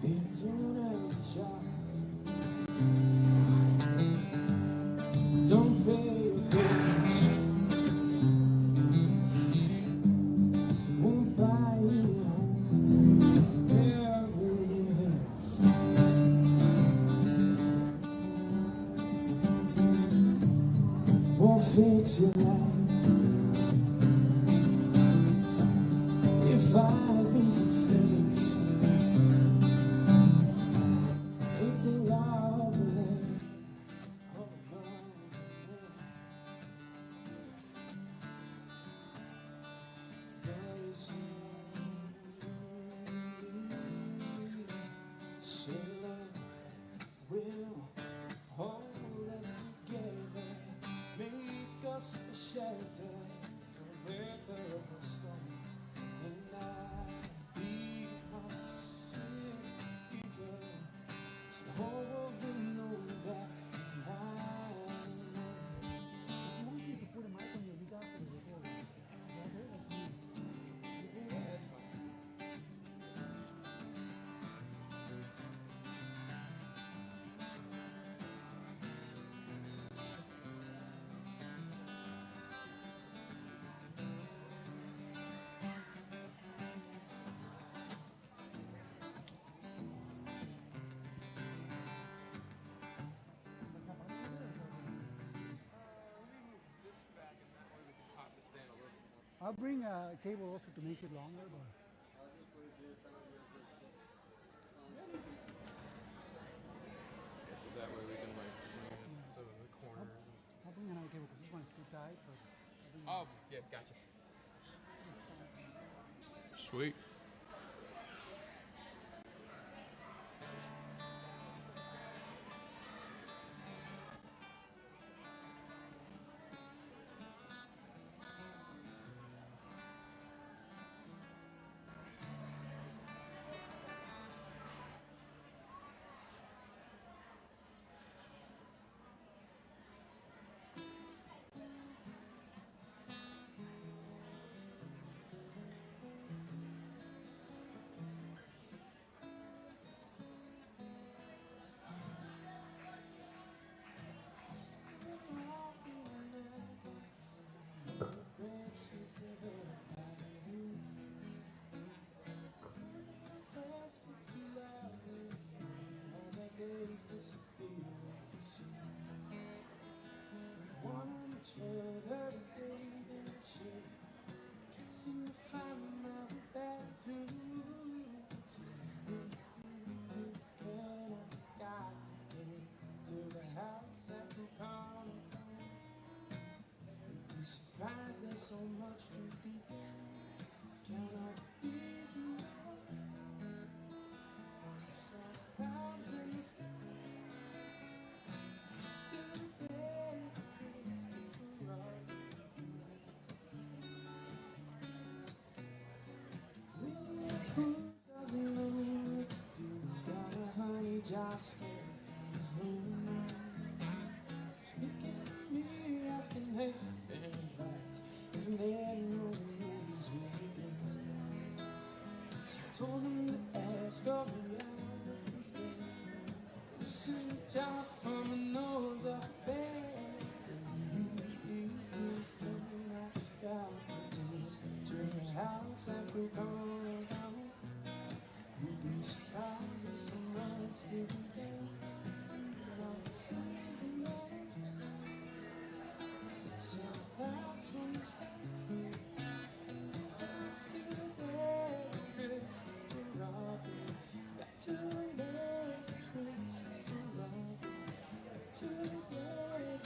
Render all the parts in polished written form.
Untitled Chapter. Don't pay your bills, won't buy you a home. Every year, won't fix your life. Your 5 easy steps ain't the law of the land. Oh, my man. Say love will hold us together, make us a shelter from weather of the storm. And I be constant people, so the whole world will know that I want you to put a mic on your guitar for the recording. Yeah, that's fine. I'll bring a cable also to make it longer, but So that way we can like swing it to the corner. I'll bring another cable because this one is too tight. But Oh, yeah, gotcha. Sweet. Surprised there's so much to be cannot be easy. So clouds in the sky till the day is still right. Who doesn't know what to do? Got a honey just his name. Speaking to me, asking hey advice. Isn't there no news we can? So I told him to ask of the others. Loosen the jar from the nose up there. I got to the house and we're gonna go. You'd be surprised there's so much to be done. So clouds from the sky to the bed, Christopher Robin. Back to the bed, Christopher Robin. Back to the bed.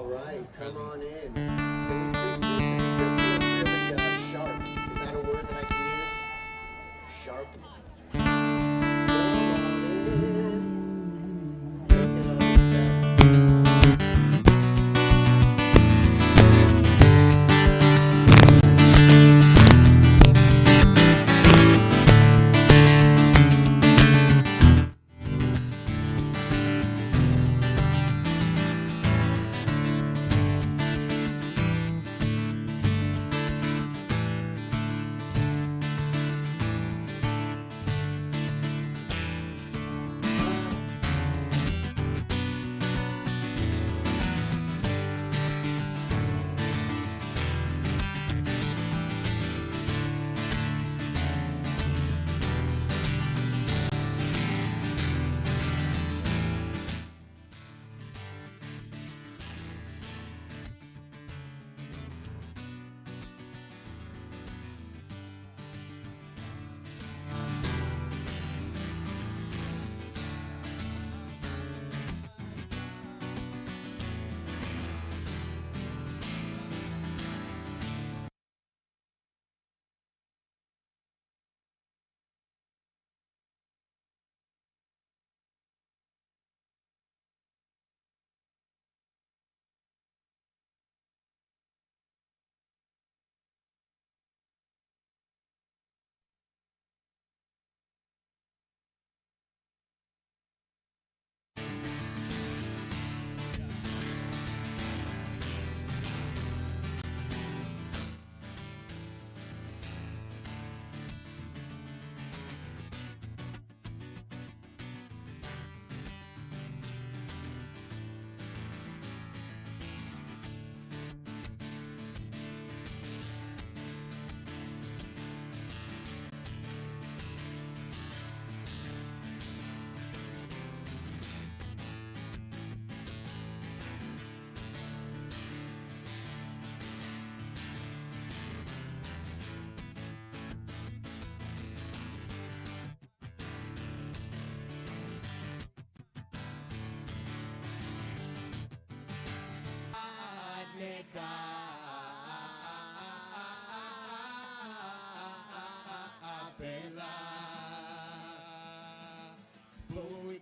All right, come on in. Can we fix this? It still feels really sharp. Is that a word that I can use? Sharp. Come on in. Look at all this stuff.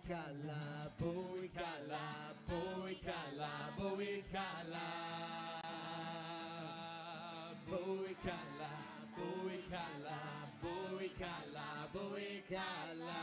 Khala, boy Khala, boy Khala, boy Khala, boy Khala, boy Khala, boy Khala, boy Khala.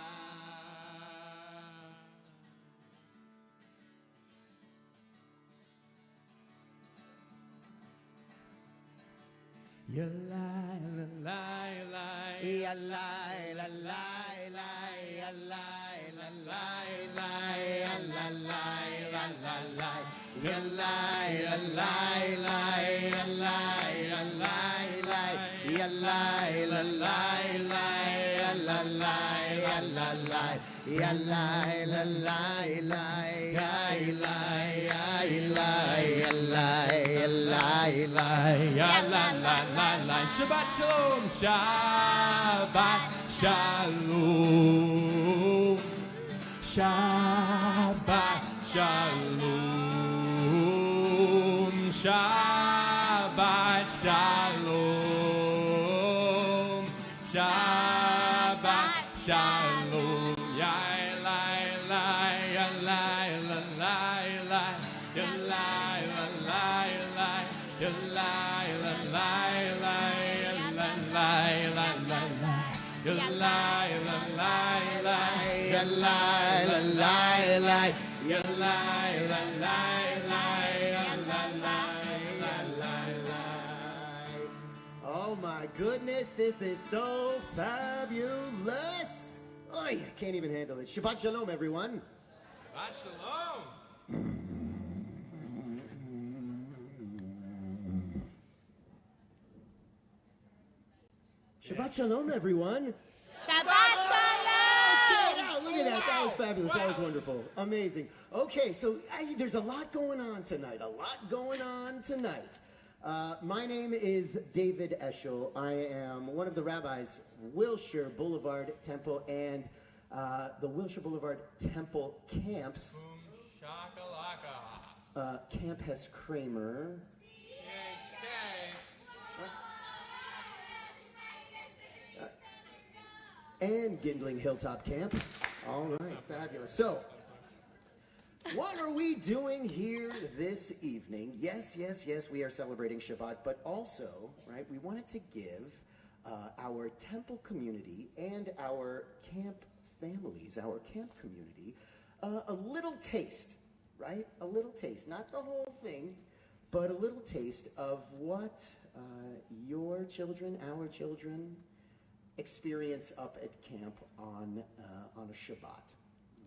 Ya lie, lie, lie, Ya lie, la lie, lie, ya lie, la lie, lie, ya la lie, la la lie, ya lie, la lie, lie, ya lie, la lie, lie, ya lie, la lie, lie, ya la lie, ya la lie, ya lie, la lie, lie, ya lie, ya lie, ya lie, ya lie, lie, ya la la la la. Shabbat shalom, Shabbat shalom, Shabbat shalom, Shabbat shalom, Shabbat shalom. Ya la la ya la la la la ya la la la la ya la la la la ya la la la la la ya la la la la ya lie, la lie, lie, ya la la la la ya la la la la la. Oh my goodness, this is so fabulous. Oy, I can't even handle it. Shabbat shalom, everyone. Shabbat shalom. Shabbat shalom, everyone. Shabbat shalom! Wow, look at that. That was fabulous. That was wonderful. Amazing. Okay, so there's a lot going on tonight. My name is David Eshel. I am one of the rabbis, Wilshire Boulevard Temple and the Wilshire Boulevard Temple camps. Boom shakalaka. Camp Hess Kramer. And Gindling Hilltop Camp. All right, fabulous. So, what are we doing here this evening? Yes, we are celebrating Shabbat, but also, right, we wanted to give our temple community and our camp families, our camp community, a little taste, right? A little taste, not the whole thing, but a little taste of what your children, our children, experience up at camp on a Shabbat,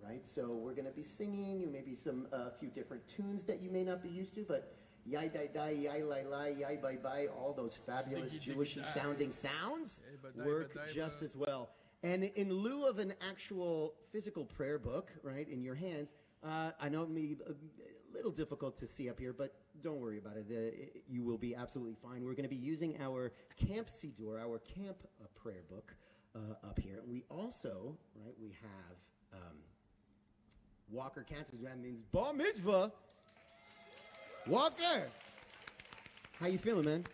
right? So we're going to be singing maybe a few different tunes that you may not be used to, but yai dai dai, yai lai lai, yai bye bye, all those fabulous Jewishy sounding sounds work just as well. And in lieu of an actual physical prayer book, right, in your hands, I know it may be a little difficult to see up here, but don't worry about it. You will be absolutely fine. We're going to be using our camp siddur, our camp prayer book up here. And we also, right, we have Walker Kansas. That means bar mitzvah. Walker, how you feeling, man?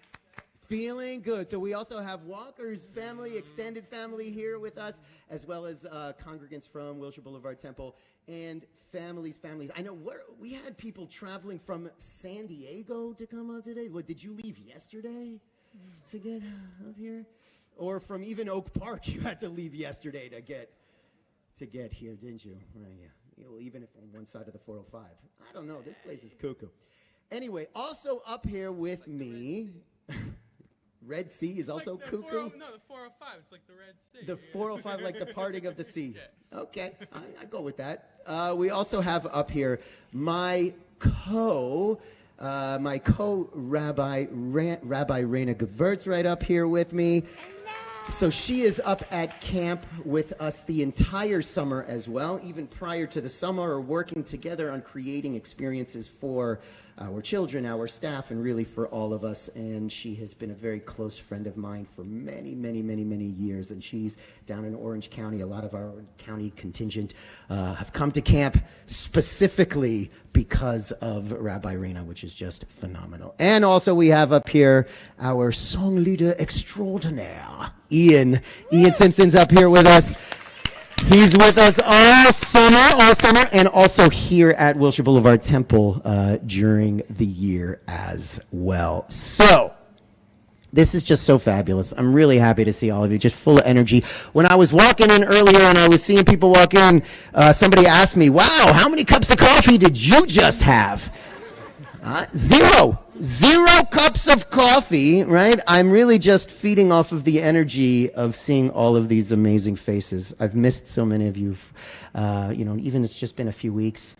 Feeling good. So we also have Walker's family, extended family here with us, as well as congregants from Wilshire Boulevard Temple and families. I know we had people traveling from San Diego to come out today. What, did you leave yesterday to get up here? Or from even Oak Park, you had to leave yesterday to get here, didn't you? Right, yeah. Well, even if on one side of the 405. I don't know. This place is cuckoo. Anyway, also up here with me... Red Sea is also cuckoo? No, the 405. It's like the Red Sea. The 405, like the parting of the sea. Yeah. Okay, I go with that. We also have up here my co-rabbi, Rabbi Raina Gewurz, right up here with me. So she is up at camp with us the entire summer as well, even prior to the summer, or working together on creating experiences for our children, our staff, and really for all of us. And she has been a very close friend of mine for many, many, many, many years. And she's down in Orange County. A lot of our county contingent have come to camp specifically because of Rabbi Raina, which is just phenomenal. And also we have up here our song leader extraordinaire, Ian. Ian Simpson's up here with us. He's with us all summer, and also here at Wilshire Boulevard Temple during the year as well. So, this is just so fabulous. I'm really happy to see all of you, just full of energy. When I was walking in earlier and I was seeing people walk in, somebody asked me, wow, how many cups of coffee did you just have? Zero cups of coffee, right? I'm really just feeding off of the energy of seeing all of these amazing faces. I've missed so many of you, even it's just been a few weeks,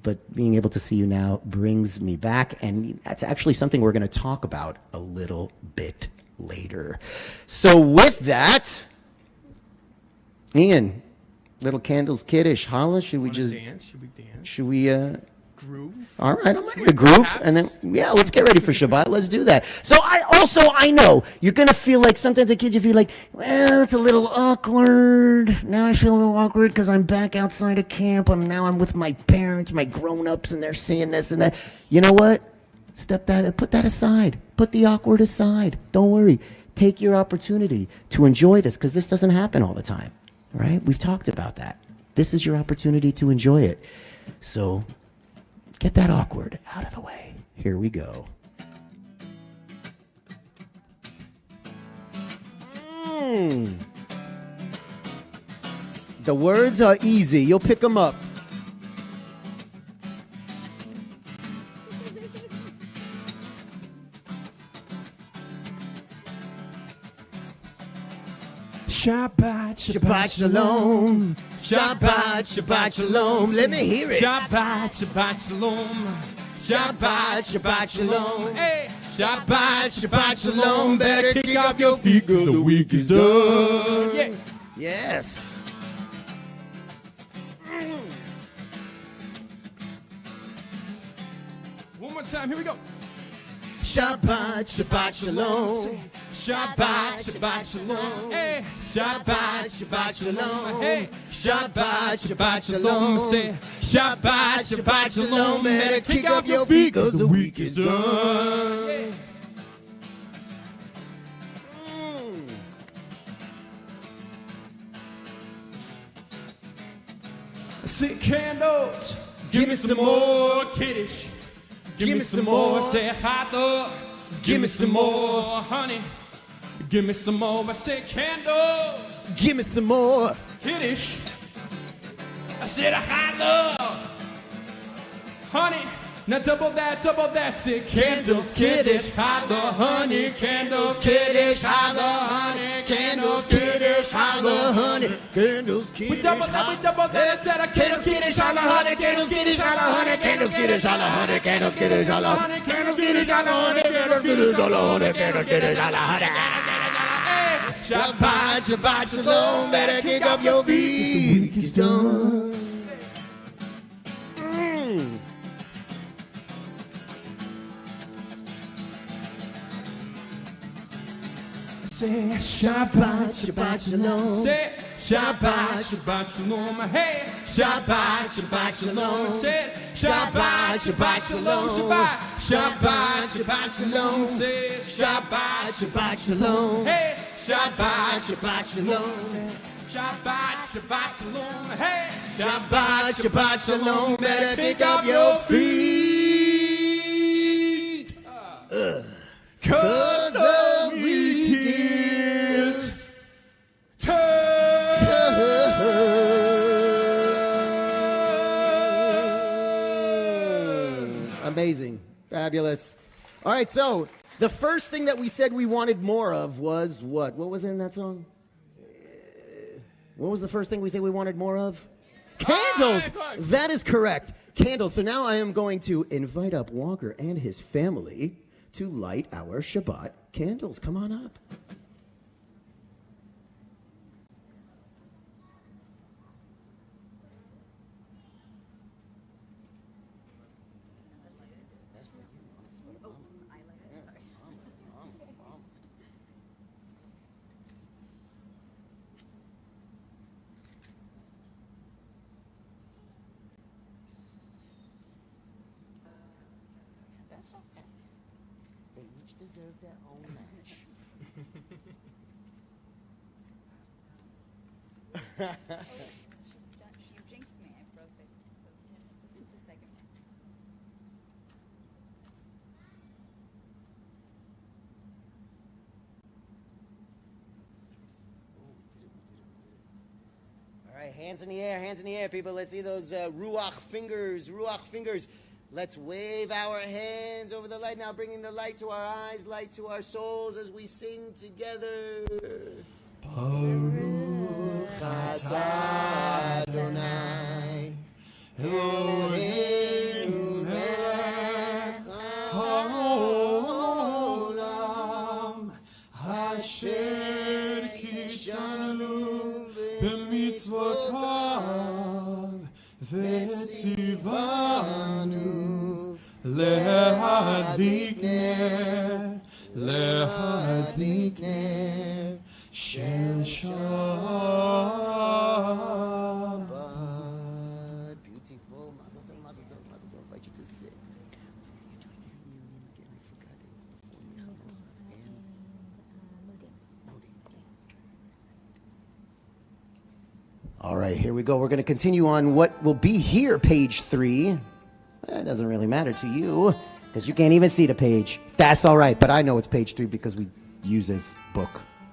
but being able to see you now brings me back, and that's actually something we're going to talk about a little bit later. So with that, Ian, little candles kiddish, Khala, should we just dance? Should we dance? Should we groove? All right, I'm ready to groove, and then let's get ready for Shabbat. Let's do that. So I know you're gonna feel like sometimes the kids, you feel like, well, it's a little awkward. Now I feel a little awkward because I'm back outside of camp. I'm with my parents, my grown-ups, and they're seeing this and that. You know what? Put that aside. Put the awkward aside. Don't worry. Take your opportunity to enjoy this, because this doesn't happen all the time, right? We've talked about that. This is your opportunity to enjoy it. So get that awkward out of the way. Here we go. The words are easy. You'll pick them up. Shabbat, Shabbat shalom. Shabbat, Shabbat shalom. Let me hear it. Shabbat, Shabbat shalom. Shabbat, Shabbat shalom. Hey. Shabbat, Shabbat shalom. Better kick up your feet, 'cause the week is done. Yeah. Yes. One more time. Here we go. Shabbat, Shabbat shalom. Shabbat, Shabbat shalom. Hey. Shabbat, Shabbat Shalom. Hey. Shabbat, Shabbat Shalom. Say, Shabbat, Shabbat Shalom. Better kick up your feet, cause the week is done. yeah. Say candles. Give me some more kiddish. Give me some more. Say hot dog. Give me some more honey. Give me some more. I say candles. Give me some more. Kiddish. I said a hot dog. Honey. Now double that, say candles, kiddish, hot dog, honey, candles, kiddish, hot dog, honey, candles, kiddish, hot dog, honey, Candles, kiddish, we double that, I said a candles, kiddish, hot dog, honey, candles, kiddish, hot dog, honey, candles, kiddish, hot dog, honey, candles, kiddish, hot dog, honey, candles, kiddish, hot dog, honey, candles, kiddish, hot dog, honey, candles, kiddish, hot dog, honey. Shabbat, Shabbat Shalom. Better kick up your feet. The week is done. Say Shabbat, Shabbat Shalom. say Shabbat, Shabbat Shalom, hey, Shabbat, Shabbat Shalom, say Shabbat, Shabbat Shalom, Shabbat, Shabbat Shalom, say Shabbat, Shabbat Shalom. hey, Shabbat, Shabbat Shalom. Shabbat, Shabbat Shalom, hey, Shabbat, Shabbat Shalom. Better kick up your feet. cause the week is Amazing. Fabulous. All right, so the first thing that we said we wanted more of was what? What was in that song? What was the first thing we said we wanted more of? Candles! That is correct. Candles. So now I am going to invite up Walker and his family to light our Shabbat candles. Come on up. They each deserve their own match. She jinxed me. I broke the second one. All right, hands in the air, people. Let's see those ruach fingers. Let's wave our hands over the light now, bringing the light to our eyes, light to our souls as we sing together. Baruch atah Adonai, Eloheinu melech haolam, asher kishanu b'mitzvotav v'tzivanu להדליק נר של שבת. Beautiful. Mazel tov, mazel tov, mazel tov. I invite you to sit. You're doing your union again. I forgot it was before you. All right, here we go. We're going to continue on what will be here, page 3. That doesn't really matter to you because you can't even see the page. That's all right, but I know it's page 3 because we use this book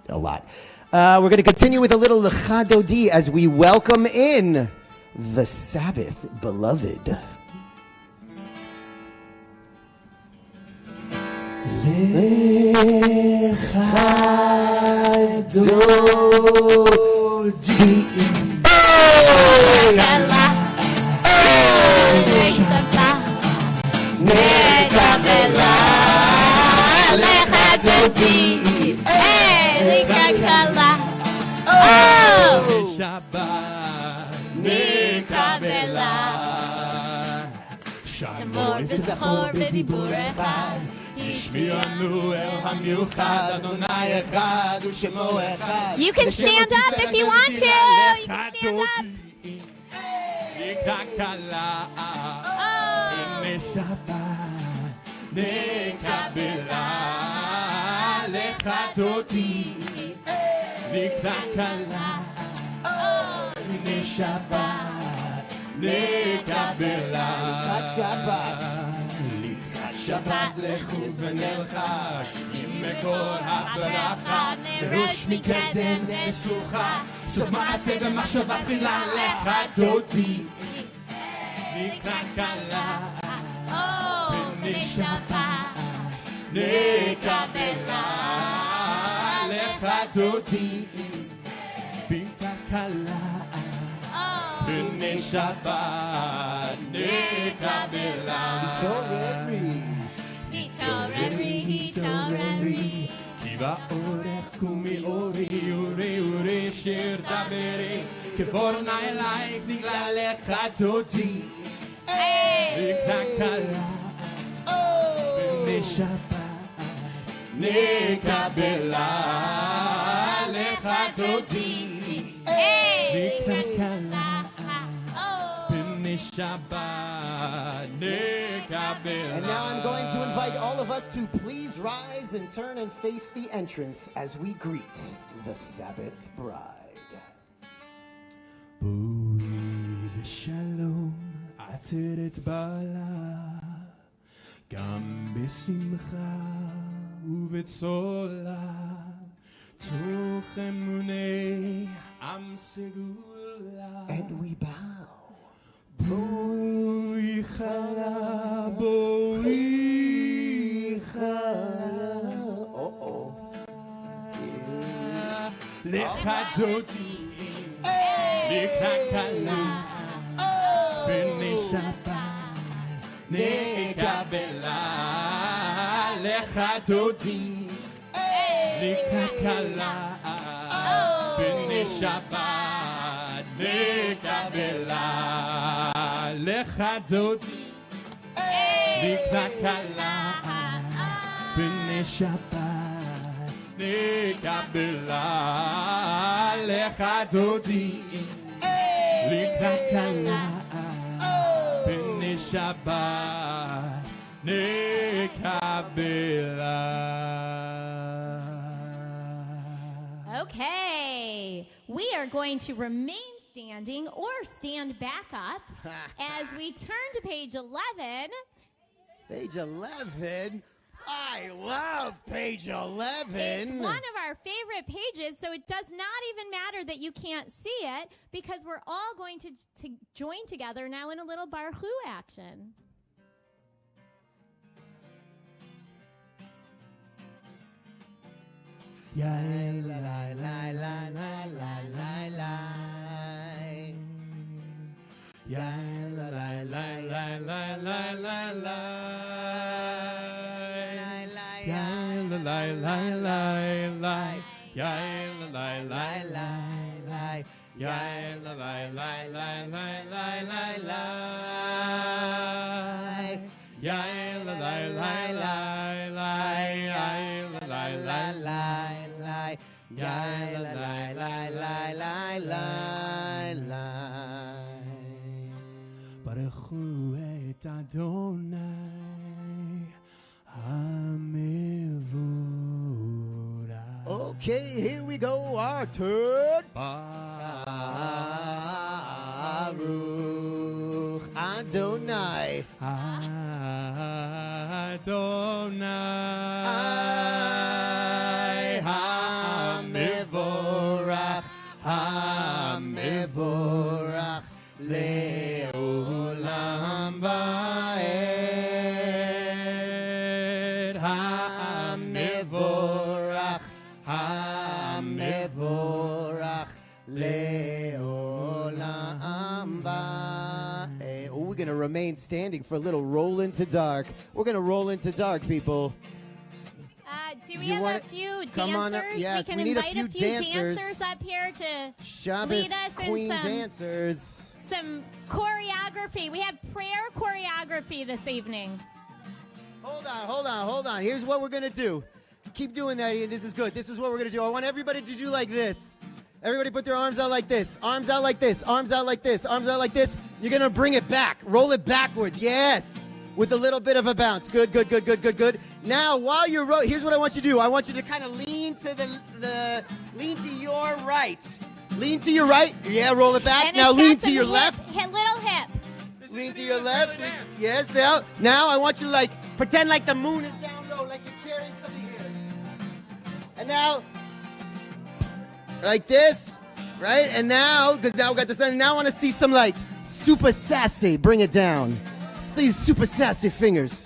a lot. We're going to continue with a little Lecha Dodi as we welcome in the Sabbath, beloved. Lecha Dodi. Shabbat Nikabela Shamor v'zachor b'dibur echad השמיענו אל המיוחד, אדוני אחד ושמו אחד. You can stand up if you want to. You can stand up. נקרא קלה, הנה שבת, נקבלה, לך אותי. נקרא קלה, הנה שבת, נקבלה. שבת לכו ונלכה, עם מקור הברכה, וראש מקדם נשוכה, סוף מעשה ומחשבה תחילה לך אותי. נקרא קלה, בני שבת, נקבלה, לך אותי. נקרא קלה, בני שבת, נקבלה. התעוררי, כי באורך קומי אורי, אורי אורי שיר דברי, כבורנה אלייך נגלה לך אותי. נקרא קלה, בני שבת, נקבלה, לך אותי. נקרא קלה, בני שבת, נקבלה. And now I'm going to invite all of us to please rise and turn and face the entrance as we greet the Sabbath bride. בואי ושלום, עטרת בעלה, גם בשמחה ובצולה, תוך אמוני עם סגולה. And we bow. בואי חלה, בואי חלה. לך אותי, לך קלה, בני שבת, נקבלה. לך אותי, לך קלה, בני שבת, נקבלה. לך אותי, לך קלה, בני שבת, נקבלה. לך אותי, לך קלה, בני שבת, נקבלה. Okay, we are going to remain standing or stand back up as we turn to page 11. Page 11? I love page 11. It's one of our favorite pages, so it does not even matter that you can't see it because we're all going to join together now in a little Barach action. La la la la la la la la. Ya la la la la la la la la. Ya la la la la la. Ya la la la la la. Ya la la la la la la la la. Ya la la la la la. Ya la la la la. Ya la la la la la la la. Baruch hu et Adonai hamevurach. Okay, here we go, our turn. Baruch Adonai. Adonai hamevorach, hamevorach leolam vaed. Hamevorach, hamevorach leolam vaed. We're going to remain standing for a little roll into dark. We're going to roll into dark, people. Do we have a few dancers? Yes, we can we need invite a few dancers up here to Shabbos lead us Queen in dancers. some choreography. We have prayer choreography this evening. Hold on. Here's what we're going to do. Keep doing that, Ian. This is good. This is what we're going to do. I want everybody to do like this. Everybody put their arms out like this. Arms out like this. Arms out like this. Arms out like this. You're going to bring it back. Roll it backward. Yes. With a little bit of a bounce. Good. Now, while you're here's what I want you to do. I want you to kind of lean to lean to your right. Lean to your right. Yeah, roll it back. And now it's lean got to some your hip, left. Little hip. Lean to your left. Yes, now I want you to pretend like the moon is down low, like you're carrying something here. And now, like this, right? And now, because now we got the sun, now I want to see some super sassy. Bring it down. See super sassy fingers.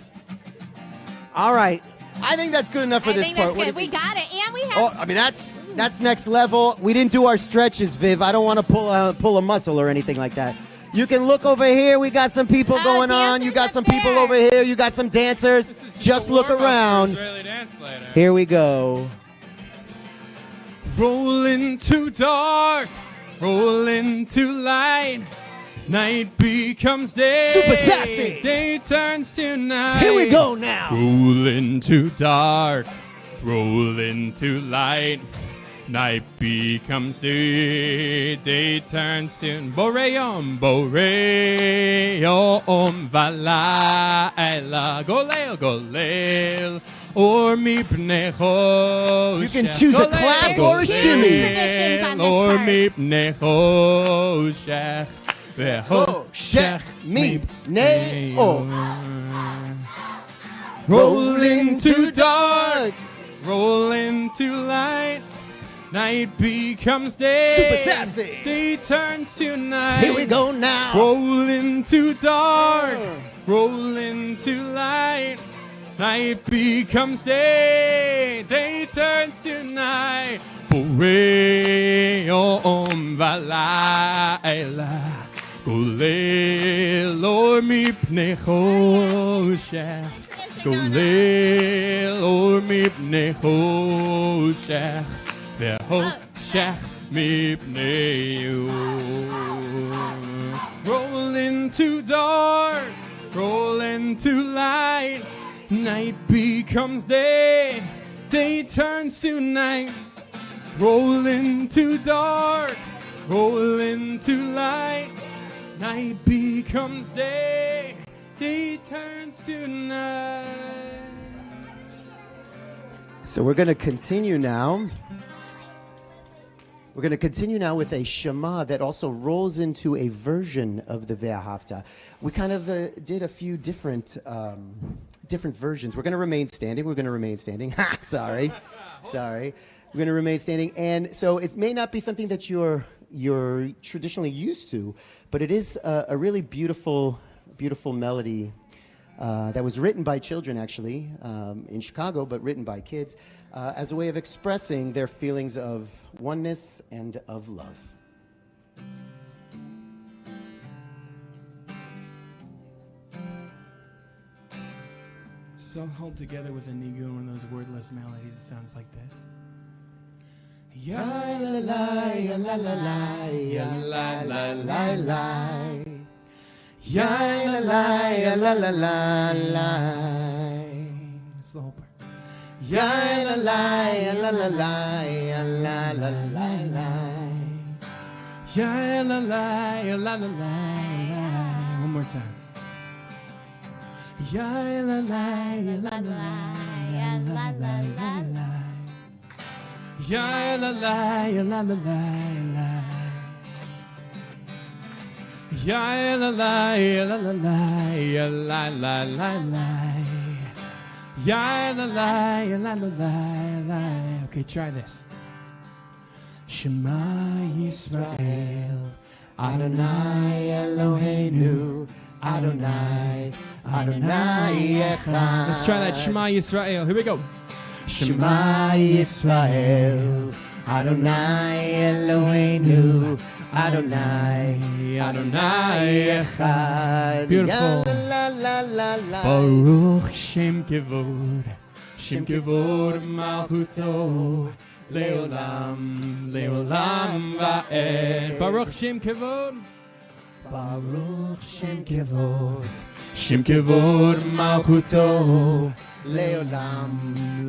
All right. I think that's good enough for this part. I think that's good. We got it. And we have... Oh, I mean, that's next level. We didn't do our stretches, Viv. I don't want to pull a muscle or anything like that. You can look over here. We got some people going on. You got some people over here. You got some dancers. Just look around. Here we go. Rolling too dark, rolling too light. Night becomes day. Super sassy. Day turns to night. Here we go now. Rolling too dark, rolling too light. Night becomes day, day turns to boreum, valayla, golel, or mipnei choshech. You can choose a clap or a shimmy. Or mipnei choshech, Choshech mipnei or. Rolling too dark, rolling too light. Night becomes day. Super sassy. Day turns to night. Here we go now. Rolling too dark. Rolling too light. Night becomes day. Day turns to night. Boreum valayla. Golel or mipnei choshech. Golel or mipnei choshech. Rolling too dark, rolling too light. Night becomes day, day turns to night. Rolling too dark, rolling too light. Night becomes day, day turns to night. So we're going to continue now. We're going to continue now with a Shema that also rolls into a version of the Ve'ahavta. We kind of did a few different versions. We're going to remain standing. Sorry. We're going to remain standing. And so it may not be something that you're traditionally used to, but it is a really beautiful melody that was written by children, actually, in Chicago, but written by kids, as a way of expressing their feelings of oneness and of love. So hold together with a nigun, one of those wordless melodies. It sounds like this. Ya la la, ya la la la, ya la la la la. Ya la la, ya la la la la. That's the whole part. Ya la la, ya la la la, ya la la la la. Ya la la, ya la la la. One more time. Ya la la, ya la la, ya la la la la. Ya la la, ya la la la la. Ya la la, ya la la la, ya la la la la. Ya la la, ya la la la la. Okay, try this. Shema Yisrael, Adonai Eloheinu, Adonai, Adonai Echad. Let's try that Shema Yisrael. Here we go. Shema Yisrael, Adonai Eloheinu, Adonai, Adonai Echad. Beautiful. Baruch Shem Kevod, Shem Kevod Malchuto, Leolam, Leolam Va'ed. Baruch Shem Kevod, Baruch Shem Kevod, Shim kevod malchuto leolam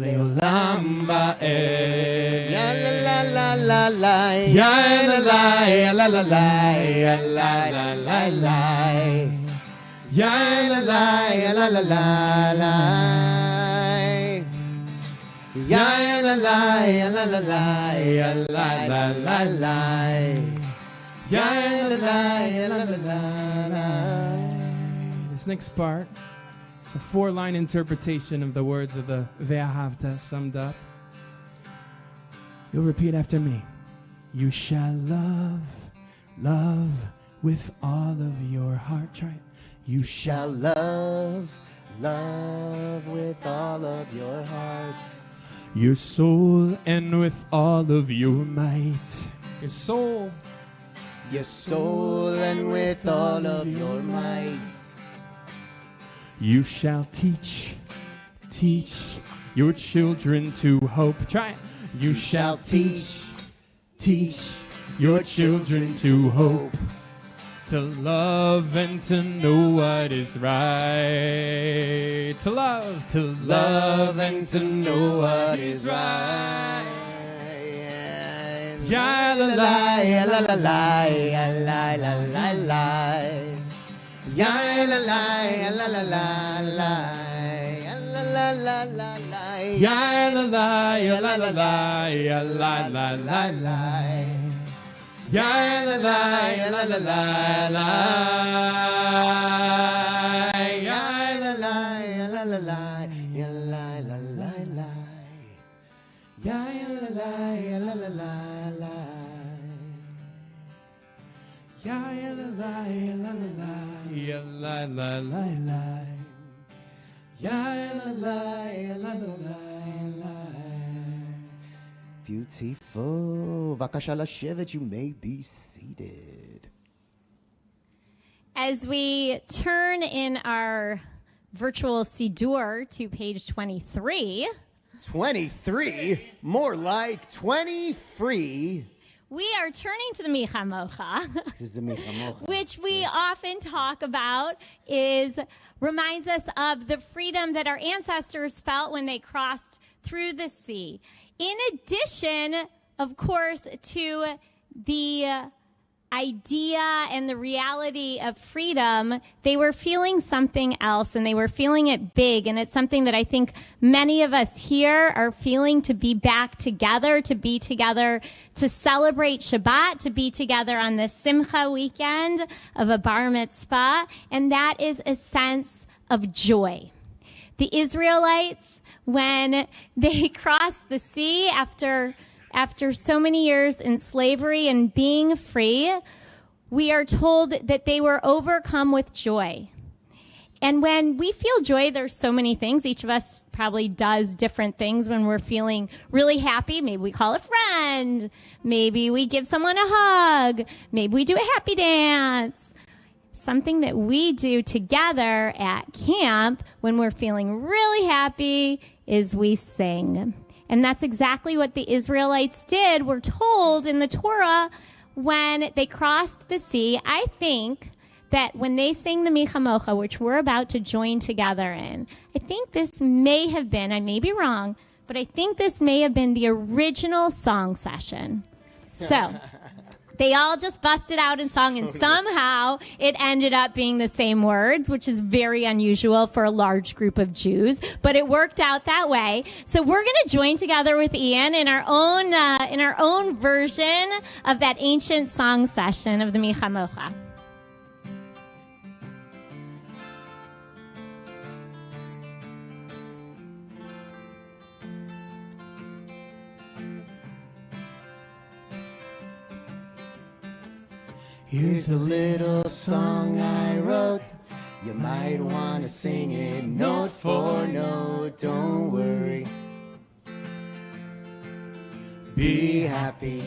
leolam ba'ed. Ya la la la la, ya la la la la la, ya la la la la, ya la la la la la, ya la la la la la, ya la la la la, ya la la la la. This next part is a 4-line interpretation of the words of the Ve'ahavta summed up. You'll repeat after me. You shall love with all of your heart. Try it. You shall Love with all of your heart, your soul and with all of your might. Your soul. your soul, and with all of your might. You shall teach your children to hope. Try it. You shall teach your children to hope, to love and to know what is right. To love and to know what is right. Ya la la la la la, ya la la la la, ya la la la la la la, ya la la la la la, Ya la la, ya la la la, ya la la la la. Ya la la, ya la la la la. ya la la ya la la la, ya la la la la, ya la la ya la la la la. Ya la la, ya la la la, ya la la la la. Ya la la, ya la la la la. Beautiful. Vakasha lashevet, you may be seated. As we turn in our virtual Siddur to page 23, 23, more like 23. we are turning to the Micha Mocha, This is the Micha Mocha. which we often talk about, reminds us of the freedom that our ancestors felt when they crossed through the sea. In addition, of course, to the idea and the reality of freedom, they were feeling something else, and they were feeling it big. And it's something that I think many of us here are feeling, to be back together, to be together, to celebrate Shabbat, to be together on the Simcha weekend of a bar mitzvah. And that is a sense of joy. The Israelites, when they crossed the sea after so many years in slavery and being free, we are told that they were overcome with joy. And when we feel joy, there's so many things. Each of us probably does different things when we're feeling really happy. Maybe we call a friend. Maybe we give someone a hug. Maybe we do a happy dance. Something that we do together at camp when we're feeling really happy is we sing. And that's exactly what the Israelites did. We're told in the Torah when they crossed the sea. I think that when they sang the Micha Mocha, which we're about to join together in, I think this may have been, I may be wrong, but I think this may have been the original song session. So they all just busted out and sung, and somehow it ended up being the same words, which is very unusual for a large group of Jews, but it worked out that way. So we're going to join together with Ian in our own version of that ancient song session of the Micha Mocha. Here's a little song I wrote. You might want to sing it note for note. Don't worry. Be happy.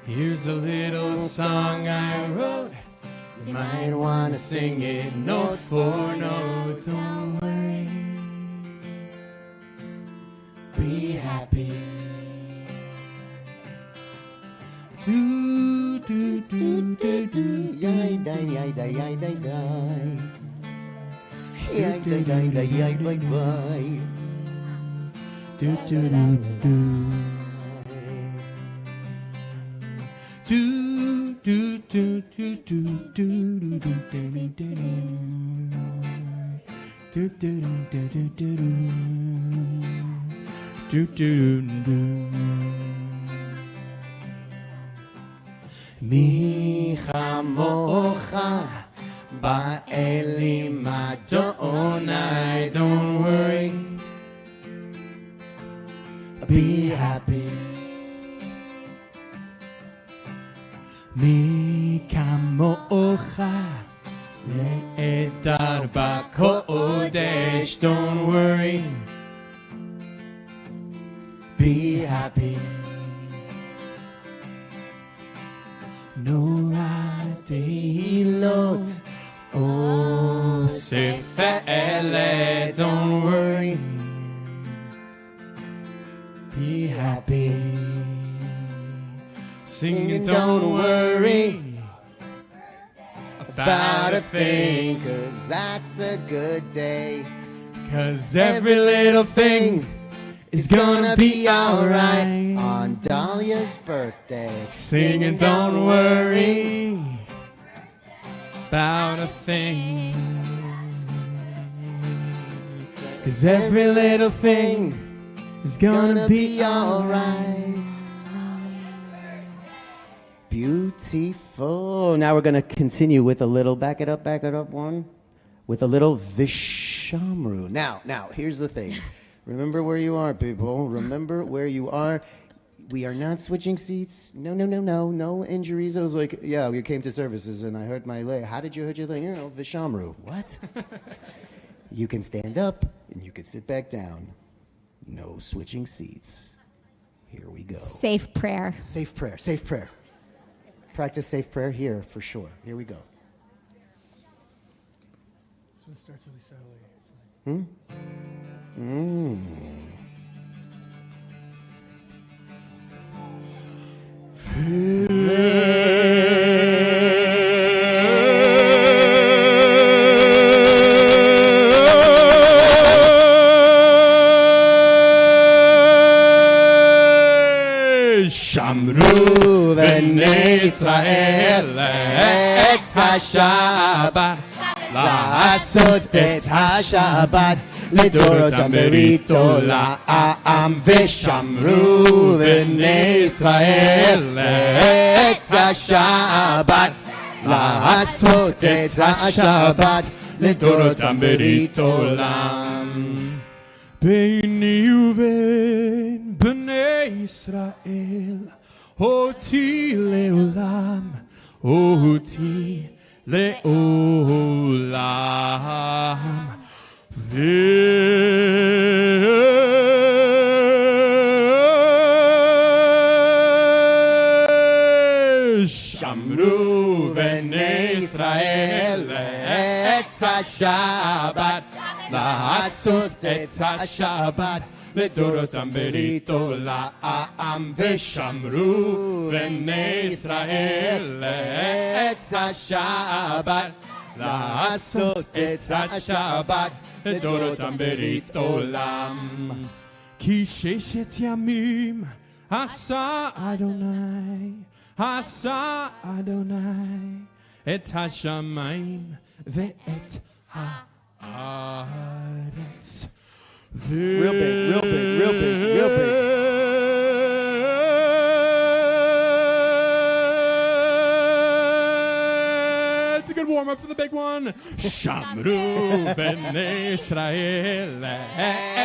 Here's a little song I wrote. You might want to sing it note for note. Don't worry. Be happy. Do do do do do. Ya da ya מי כמוך באלים אדוני, don't worry, be happy. מי כמוך נעדר בקודש, don't worry, be happy. נורא תהילות אוסף אלה, don't worry, be happy. Sing it, don't worry about a thing, 'cause that's a good day. 'Cause every little thing is gonna be alright on Dahlia's birthday. Sing and don't worry about a thing, 'cause every little thing is gonna be alright. Beautiful. Now we're gonna continue with a little, back it up one, with a little Vishamru. Now, here's the thing. Remember where you are, people. Remember where you are. We are not switching seats. No injuries. I was like, yeah, we came to services and I hurt my leg. How did you hurt your leg? You know, Vishamru. What? You can stand up and you can sit back down. No switching seats. Here we go. Safe prayer. Safe prayer. Safe prayer. Practice safe prayer here for sure. Here we go. So it starts really subtly. שמרו בני ישראל את השבת, לעשות את השבת לדורותם ברית עולם. ושמרו בני ישראל את השבת, לעשות את השבת לדורותם ברית עולם. ביני ובין בני ישראל אותי לעולם, אותי לעולם. ושמרו בני ישראל את השבת, לעשות את השבת לדורותם ברית עולם. ושמרו בני ישראל את השבת, לעשות את השבת לדורותם ברית עולם. כי ששת ימים עשה אדוני, עשה אדוני את השמיים ואת הארץ. Real big. It's a good warm up for the big one. Shamru b'nei Israel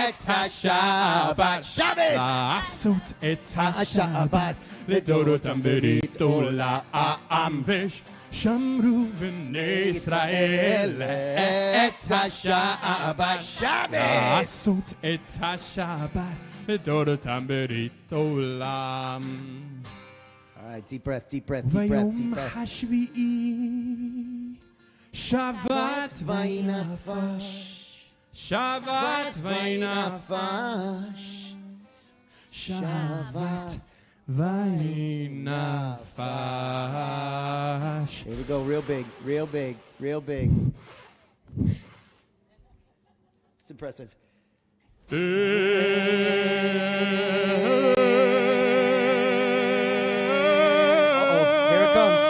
et ha-Shabbat, לעשות את השבת לדורותם ברית עולם. שמרו בני ישראל את השבת, לעשות את השבת לדורותם ברית עולם. All right, deep breath. ויום השביעי שבת וינפש, שבת וינפש, שבת vaynafash. Here we go, real big. It's impressive. Uh-oh, here it comes.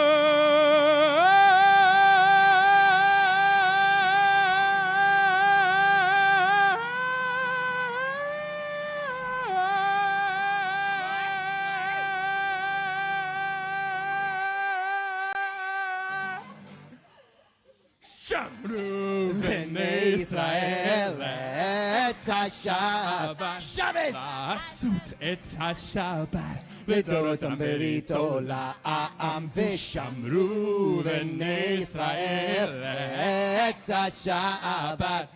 Shamru b'nei Israel et ha-Shabbat Asut et ha-Shabbat V'dorotam berito la'am V'shamru b'nei Israel et ha-Shabbat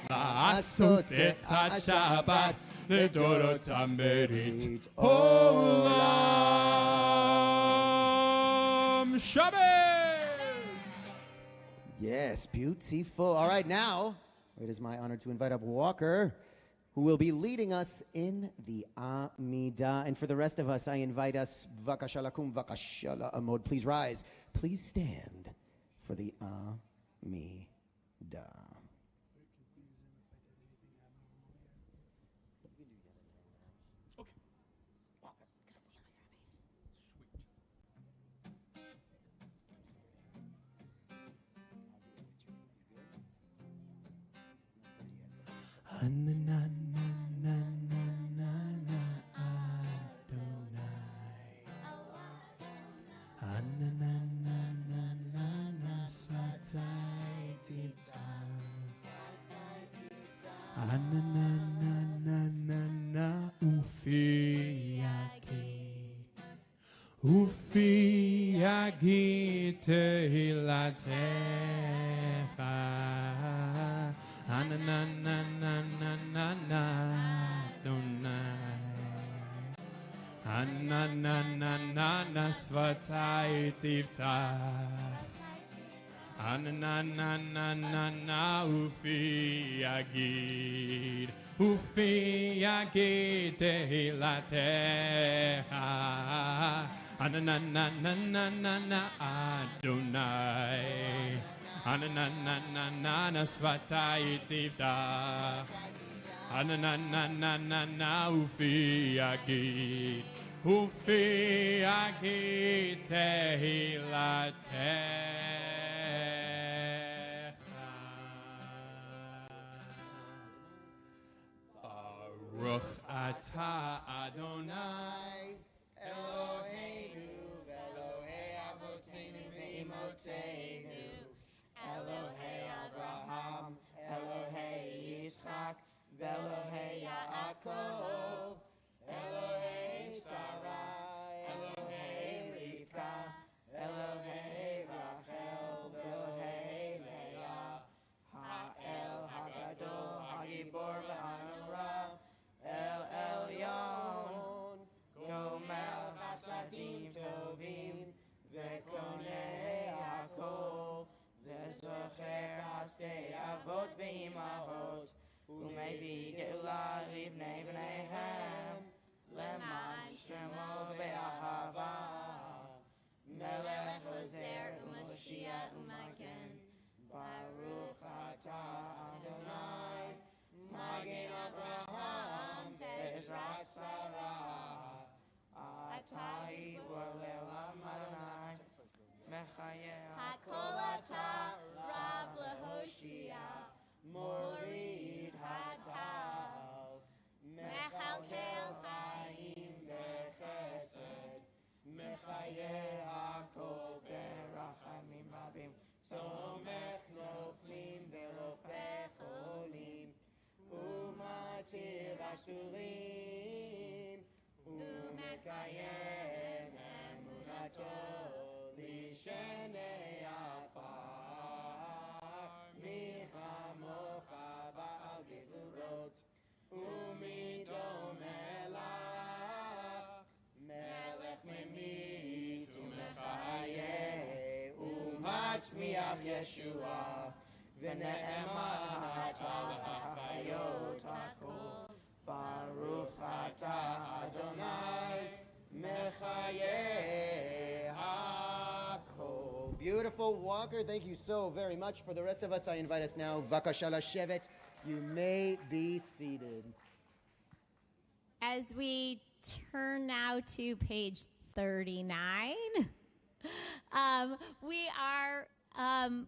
Asut et ha-Shabbat V'dorotam berito olam Shabbat. Yes, beautiful. All right, now it is my honor to invite up Walker, who will be leading us in the Amidah. And for the rest of us, I invite us, Vakasha lakum, Vakasha la'amod. Please rise. Please stand for the Amidah. Ufi yagi tehilatecha Anananananana Adonai Ananananana Svatai tiftach Ananananana Ufi yagid tehilatecha Ananananana Adonai Ananananana Svatai tiftach Ananananana Ufi yagid tehilatecha Baruch atah Adonai Eloheinu Elohei Avotenu ve'imotenu Elohei Abraham Elohei Yitzchak Elohei Yaakov Elohei Sarai Elohei Rivka Elohei Rachel Elohei Leah Ha'el Hagadol Hagibor V'Hanora El Elyon Gomel Chasadim Tovim Vekonei Hakol Vezocher Hastei Avot Ve'imahot Umevi Geula Livnei Bneihem Leman Shemo Ve'ahava Melech Ozer U'Moshiach U'Magen Baruch atah Adonai Magen Avraham Ve'ezrat Sarah Atah Gibor Le'olam Adonai Mechayeh Hakol atah Rav leHoshia Morid Hatal Mechalkel Chaim Bechesed Mechayeh Hakol Berachamim Rabim Somech Noflim Velofech Olim Umatir Asurim Umekayem Emunato Lishenei Afar Michamocha Ba'al Gevurot Umidom Elach Melech Memit Umechayeh Umatzmiach Yeshua V'ne'eman Atah L'achayot Hakol Baruch atah Adonai Mechayeh Hakol. Beautiful Walker, thank you so very much. For the rest of us, I invite us now, Vakasha Lashevet. You may be seated. As we turn now to page 39, we are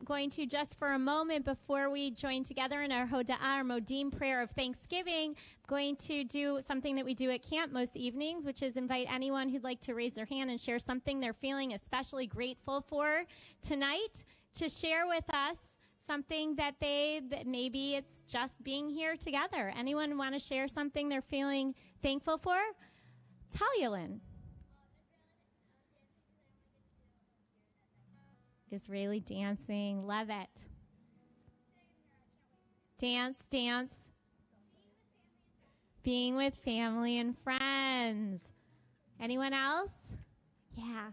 going to, just for a moment before we join together in our Hoda'ah, our Modim prayer of Thanksgiving, going to do something that we do at camp most evenings, which is invite anyone who'd like to raise their hand and share something they're feeling especially grateful for tonight to share with us something that maybe it's just being here together. Anyone want to share something they're feeling thankful for? Talia. Israeli dancing, love it. Dance. Being with family and friends. Anyone else? Yeah.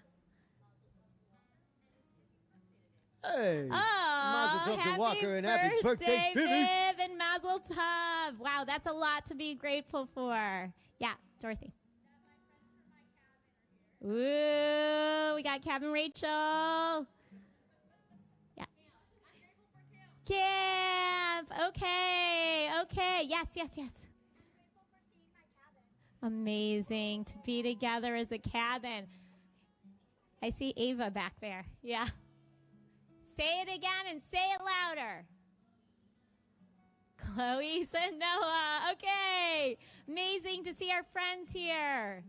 Hey. Oh, Mazel tov to happy Walker and happy birthday, Vivi. Viv, and Mazel Tov. Wow, that's a lot to be grateful for. Yeah, Dorothy. Ooh, we got Kevin, Rachel. Yeah. Camp. Okay. Yes. Amazing to be together as a cabin. I see Ava back there. Yeah. Say it again and say it louder. Chloe said Noah. Okay. Amazing to see our friends here.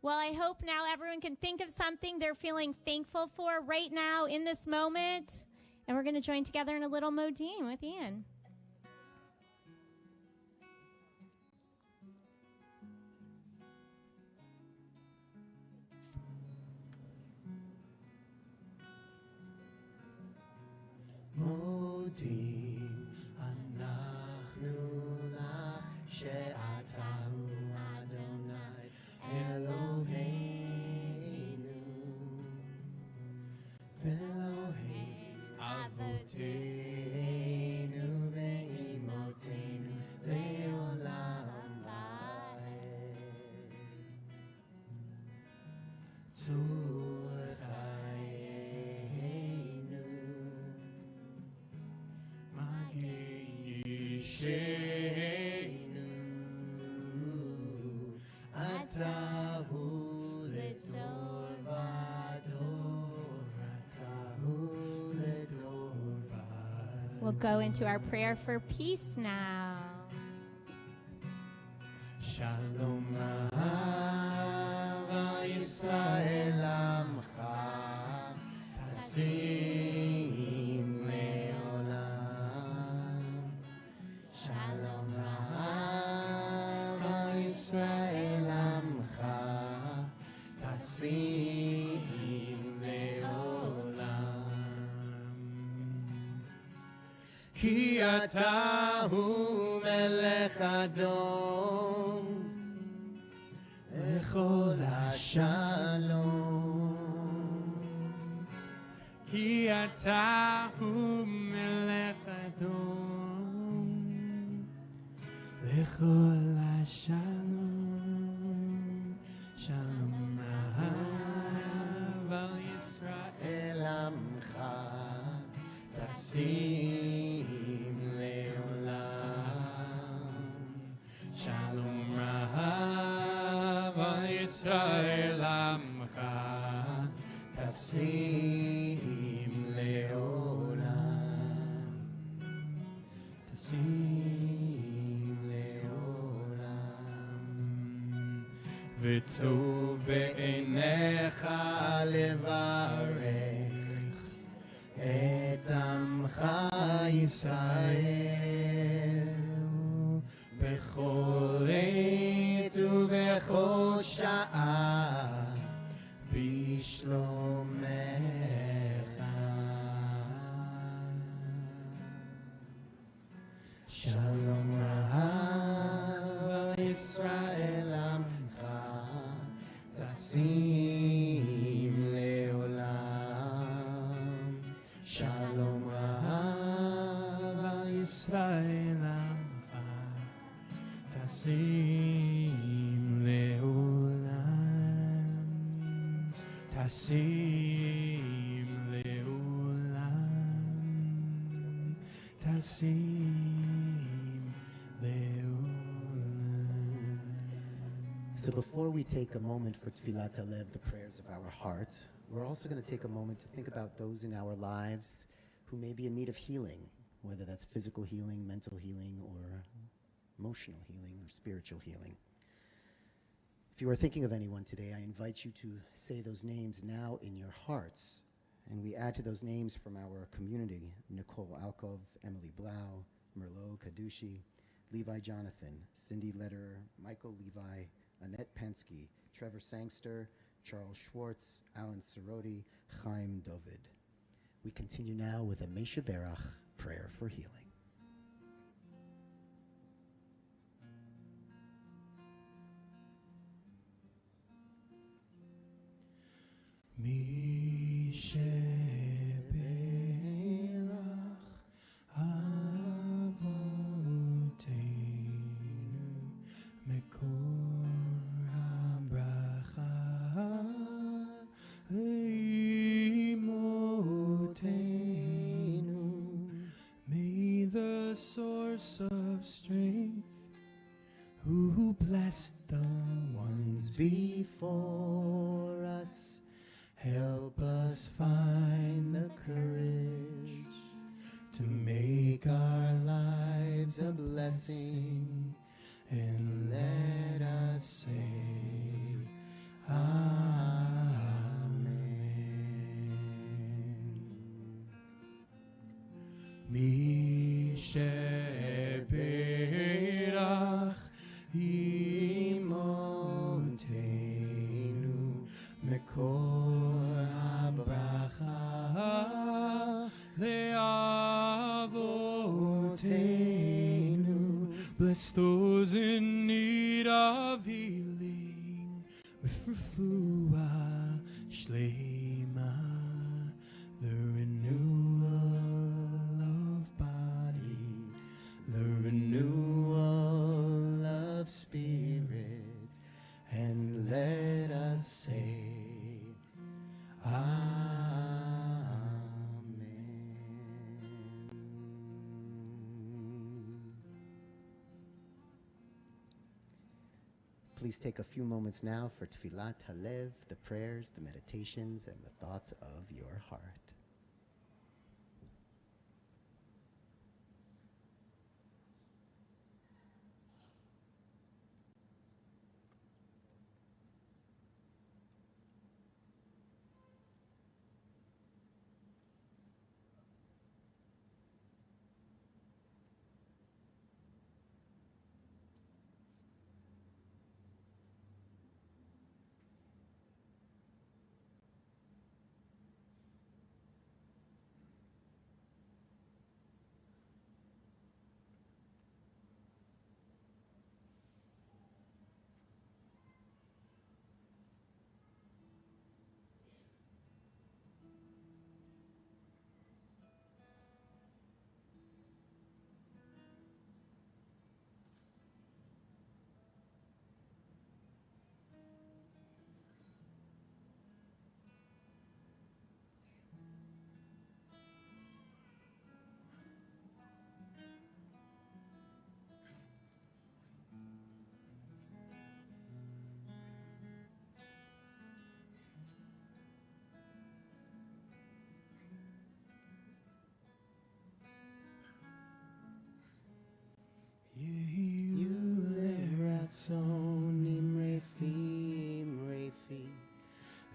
Well, I hope now everyone can think of something they're feeling thankful for right now in this moment. And we're going to join together in a little Modim with Ian. Modim אנחנו לך שאתה הוא אדוני אלוהינו ואלוהי אבותינו ואימותינו לעולם ועד. צור חיינו מגן אישנו אתה הוא לדור ודור אתה הוא לדור ודור. We'll go into our prayer for peace now. Shalom Rava Yisrael Amcha Tasim Leolam. Shalom Rava Yisrael Amcha Tasim Leolam. Ki ata hu melech Adon Echol HaShalom. Ki ata hu melech Adon Echol HaShalom. Shalom Rav al Yisrael Amcha Tasim Leolam. Shalom Rav al Yisrael Amcha Tasim Leolam. Tasim Leolam. V'tov be'einecha levarech et amcha Yisrael bechol עת ובכל שעה בשלומך. שלום רב על ישראל עמך תשים לעולם. שלום רב על ישראל עמך תשים לעולם. תשים לעולם. תשים So before we take a moment for Tfilat Halev, the prayers of our heart, we're also going to take a moment to think about those in our lives who may be in need of healing, whether that's physical healing, mental healing, or emotional healing, or spiritual healing. If you are thinking of anyone today, I invite you to say those names now in your hearts. And we add to those names from our community: Nicole Alkov, Emily Blau, Merlot Kadushi, Levi Jonathan, Cindy Lederer, Michael Levi, Annette Pensky, Trevor Sangster, Charles Schwartz, Alan Soroti, Chaim Dovid. We continue now with a Maisha Barach prayer for healing. Maisha Barach Avoteinu Mekor HaBracha Leimotenu. May the source of strength, who blessed the ones before us, help us find the courage to make our lives a blessing, and let us say Amen. Maisha Barach Imotenu Mekor HaBracha Le'avotenu. Bless those in need of healing with refuah shlema, the renewal of body, the renewal of spirit, and let us say Please take a few moments now for Tfilat Halev, the prayers, the meditations, and the thoughts of your heart.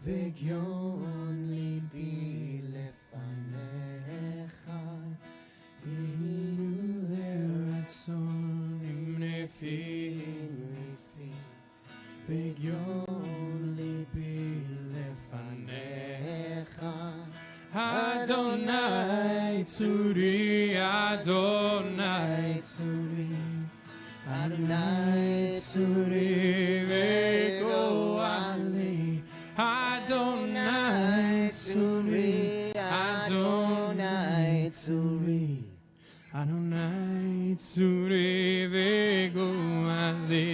Vegion libi lefanecha, Leratzonim nefim Vegion libi lefanecha, Adonai tzuri, Adonai tzuri, Adonai tzuri vegoali, Adonai tzuri, Adonai tzuri, Adonai tzuri vegoali,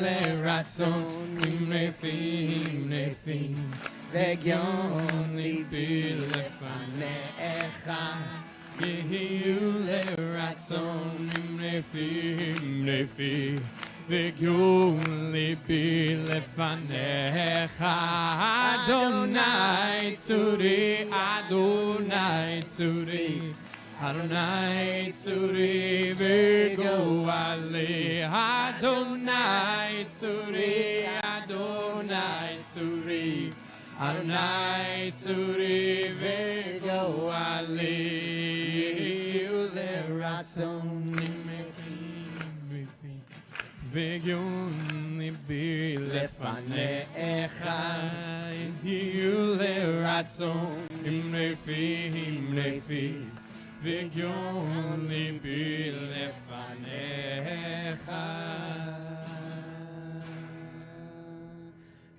Leratzonim nefim Vegion libi lefanecha, Yehiyu leratzonim nefim וגיון ליבי לפניך, אדוני צורי, אדוני צורי, אדוני צורי וגואלי, אדוני צורי, אדוני צורי, אדוני צורי וגואלי, ולרצון וגיון ליבי לפניך, יהיו לרצון עם נפי, וגיון ליבי לפניך.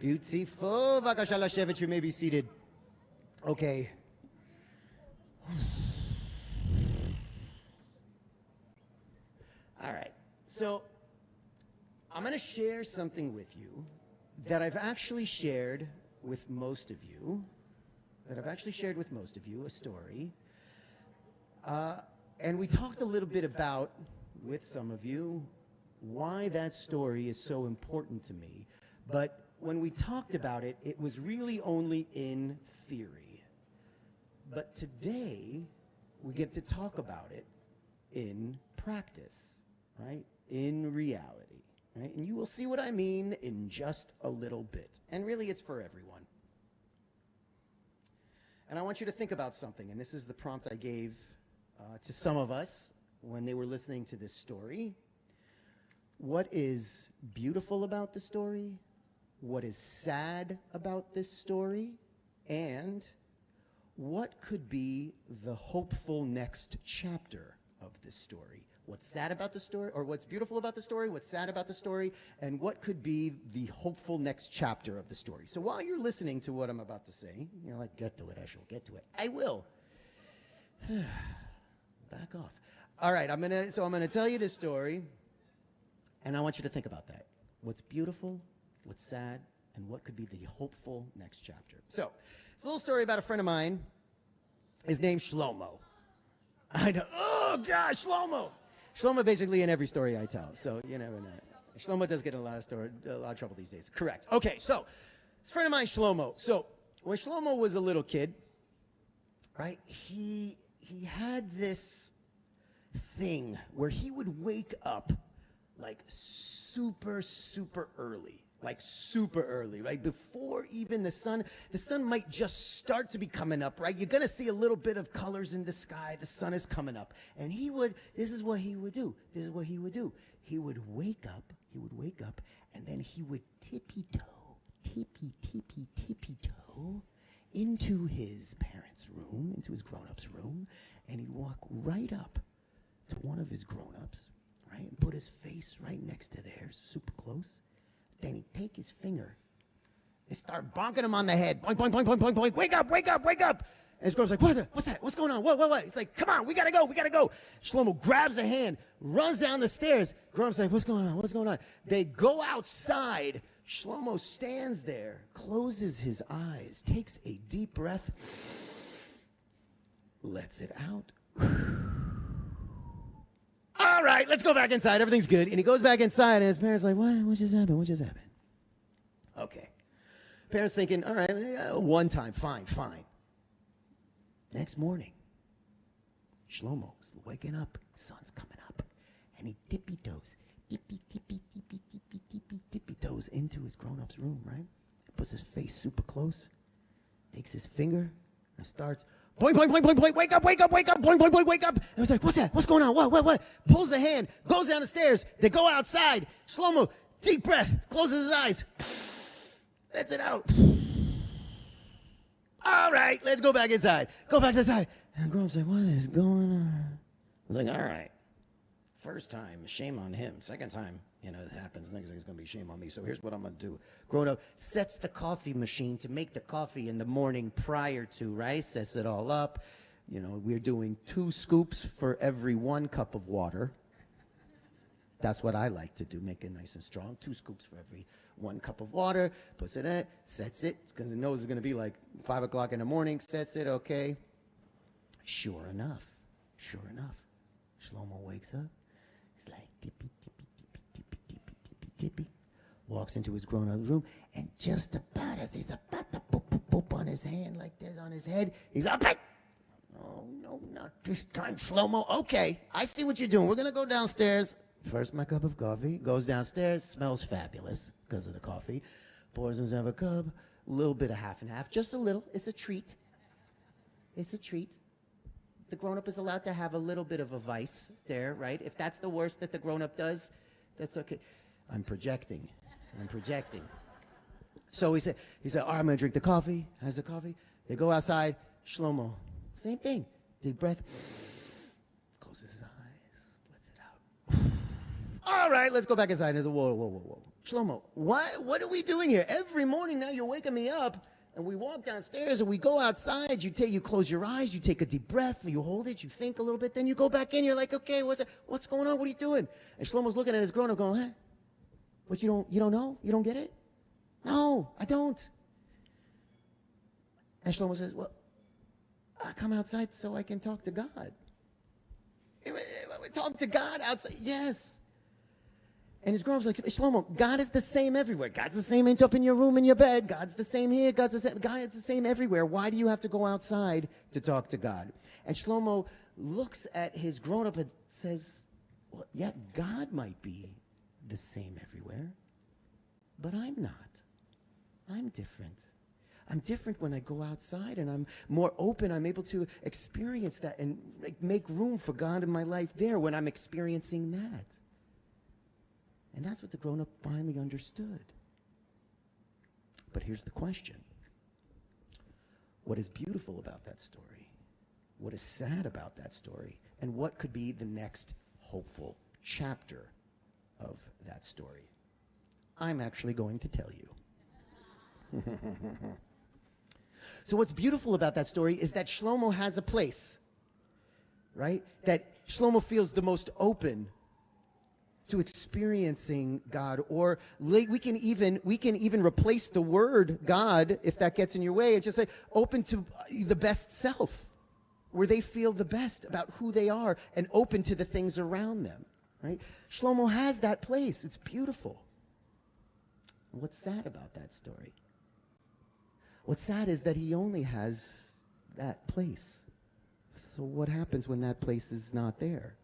Beautiful. בבקשה לשבת, you may be seated. Okay. All right. So I'm going to share something with you that I've actually shared with most of you. A story. And we talked a little bit about, with some of you, why that story is so important to me. But when we talked about it, it was really only in theory. But today, we get to talk about it in practice, right? In reality. Right? And you will see what I mean in just a little bit. And really, it's for everyone. And I want you to think about something. And this is the prompt I gave to some of us when they were listening to this story. What is beautiful about the story? What is sad about this story? And what could be the hopeful next chapter of this story? What's sad about the story, or what's beautiful about the story, what's sad about the story, and what could be the hopeful next chapter of the story. So while you're listening to what I'm about to say, you're like, get to it, Eshel, get to it. I will. Back off. All right, I'm gonna tell you this story, and I want you to think about that. What's beautiful, what's sad, and what could be the hopeful next chapter. So, it's a little story about a friend of mine. His name's Shlomo. I know. Oh, gosh, Shlomo. Shlomo basically in every story I tell, so you never know. Shlomo does get in a lot of trouble these days. Correct. Okay, so this friend of mine, Shlomo. So when Shlomo was a little kid, right, he had this thing where he would wake up like super early. Like super early, right? Before even the sun might just start to be coming up, right? You're gonna see a little bit of colors in the sky. The sun is coming up. And this is what he would do. He would wake up, and then he would tippy toe into his parents' room, into his grown-up's room, and he'd walk right up to one of his grown-ups, right? And put his face right next to theirs, super close. Then he'd take his finger and start bonking him on the head. Boink, boink, boink, boink, boink, boink. Wake up, wake up, wake up. And his girl's like, what's that? What's going on? What? He's like, come on, we gotta go. Shlomo grabs a hand, runs down the stairs. Grown-up's like, what's going on? They go outside. Shlomo stands there, closes his eyes, takes a deep breath, lets it out. All right, let's go back inside. Everything's good. And he goes back inside, and his parents are like, what just happened? Okay. Parents thinking, all right, one time, fine. Next morning, Shlomo's waking up. Sun's coming up. And he tippy toes into his grown-up's room, right? Puts his face super close, takes his finger, and starts, boink, boink, boink, boink, boink, wake up, boink, boink, wake up. And I was like, what's that? What's going on? What? Pulls the hand, goes down the stairs. They go outside. Shlomo, deep breath, closes his eyes, lets it out. All right, let's go back inside. And Grownup's like, what is going on? I'm like, all right. First time, shame on him. Second time, it happens. Next thing is going to be shame on me. So here's what I'm going to do. Grown up sets the coffee machine to make the coffee in the morning prior to, right? Sets it all up. We're doing 2 scoops for every 1 cup of water. That's what I like to do, make it nice and strong. 2 scoops for every 1 cup of water. Puts it in, sets it, because it knows it's going to be like 5 o'clock in the morning. Sets it, okay. Sure enough, Shlomo wakes up. He's like, tippy, walks into his grown-up room, and just about as he's about to boop, boop, boop on his hand like this on his head, he's up. Oh, no, not this time, slow-mo. Okay, I see what you're doing. We're going to go downstairs. First, my cup of coffee. Goes downstairs. Smells fabulous because of the coffee. Pours himself a cup. A little bit of half and half. Just a little. It's a treat. It's a treat. The grown-up is allowed to have a little bit of a vice there, right? If that's the worst that the grown-up does, that's okay. I'm projecting. So he said, all right, I'm going to drink the coffee. Has the coffee. They go outside. Shlomo. Same thing. Deep breath. Closes his eyes. Lets it out. All right, let's go back inside. There's a whoa. Shlomo, what are we doing here? Every morning now you're waking me up, and we walk downstairs and we go outside. You close your eyes, you take a deep breath, you hold it, you think a little bit, then you go back in. You're like, okay, what's going on? What are you doing? And Shlomo's looking at his grown-up going, huh? What, you don't know? You don't get it? No, I don't. And Shlomo says, well, I come outside so I can talk to God. Talk to God outside? Yes. And his grown-up's like, Shlomo, God is the same everywhere. God's the same up in your room, in your bed. God's the same here. God's the same everywhere. Why do you have to go outside to talk to God? And Shlomo looks at his grown-up and says, well, yeah, God might be the same everywhere, but I'm not. I'm different. I'm different when I go outside, and I'm more open. I'm able to experience that and make room for God in my life there when I'm experiencing that. And that's what the grown-up finally understood. But here's the question. What is beautiful about that story? What is sad about that story? And what could be the next hopeful chapter of that story? I'm actually going to tell you. So what's beautiful about that story is that Shlomo has a place, right? That Shlomo feels the most open to experiencing God, or we can even replace the word God, if that gets in your way, and just say open to the best self, where they feel the best about who they are and open to the things around them, right? Shlomo has that place. It's beautiful. And what's sad about that story? What's sad is that he only has that place. So what happens when that place is not there?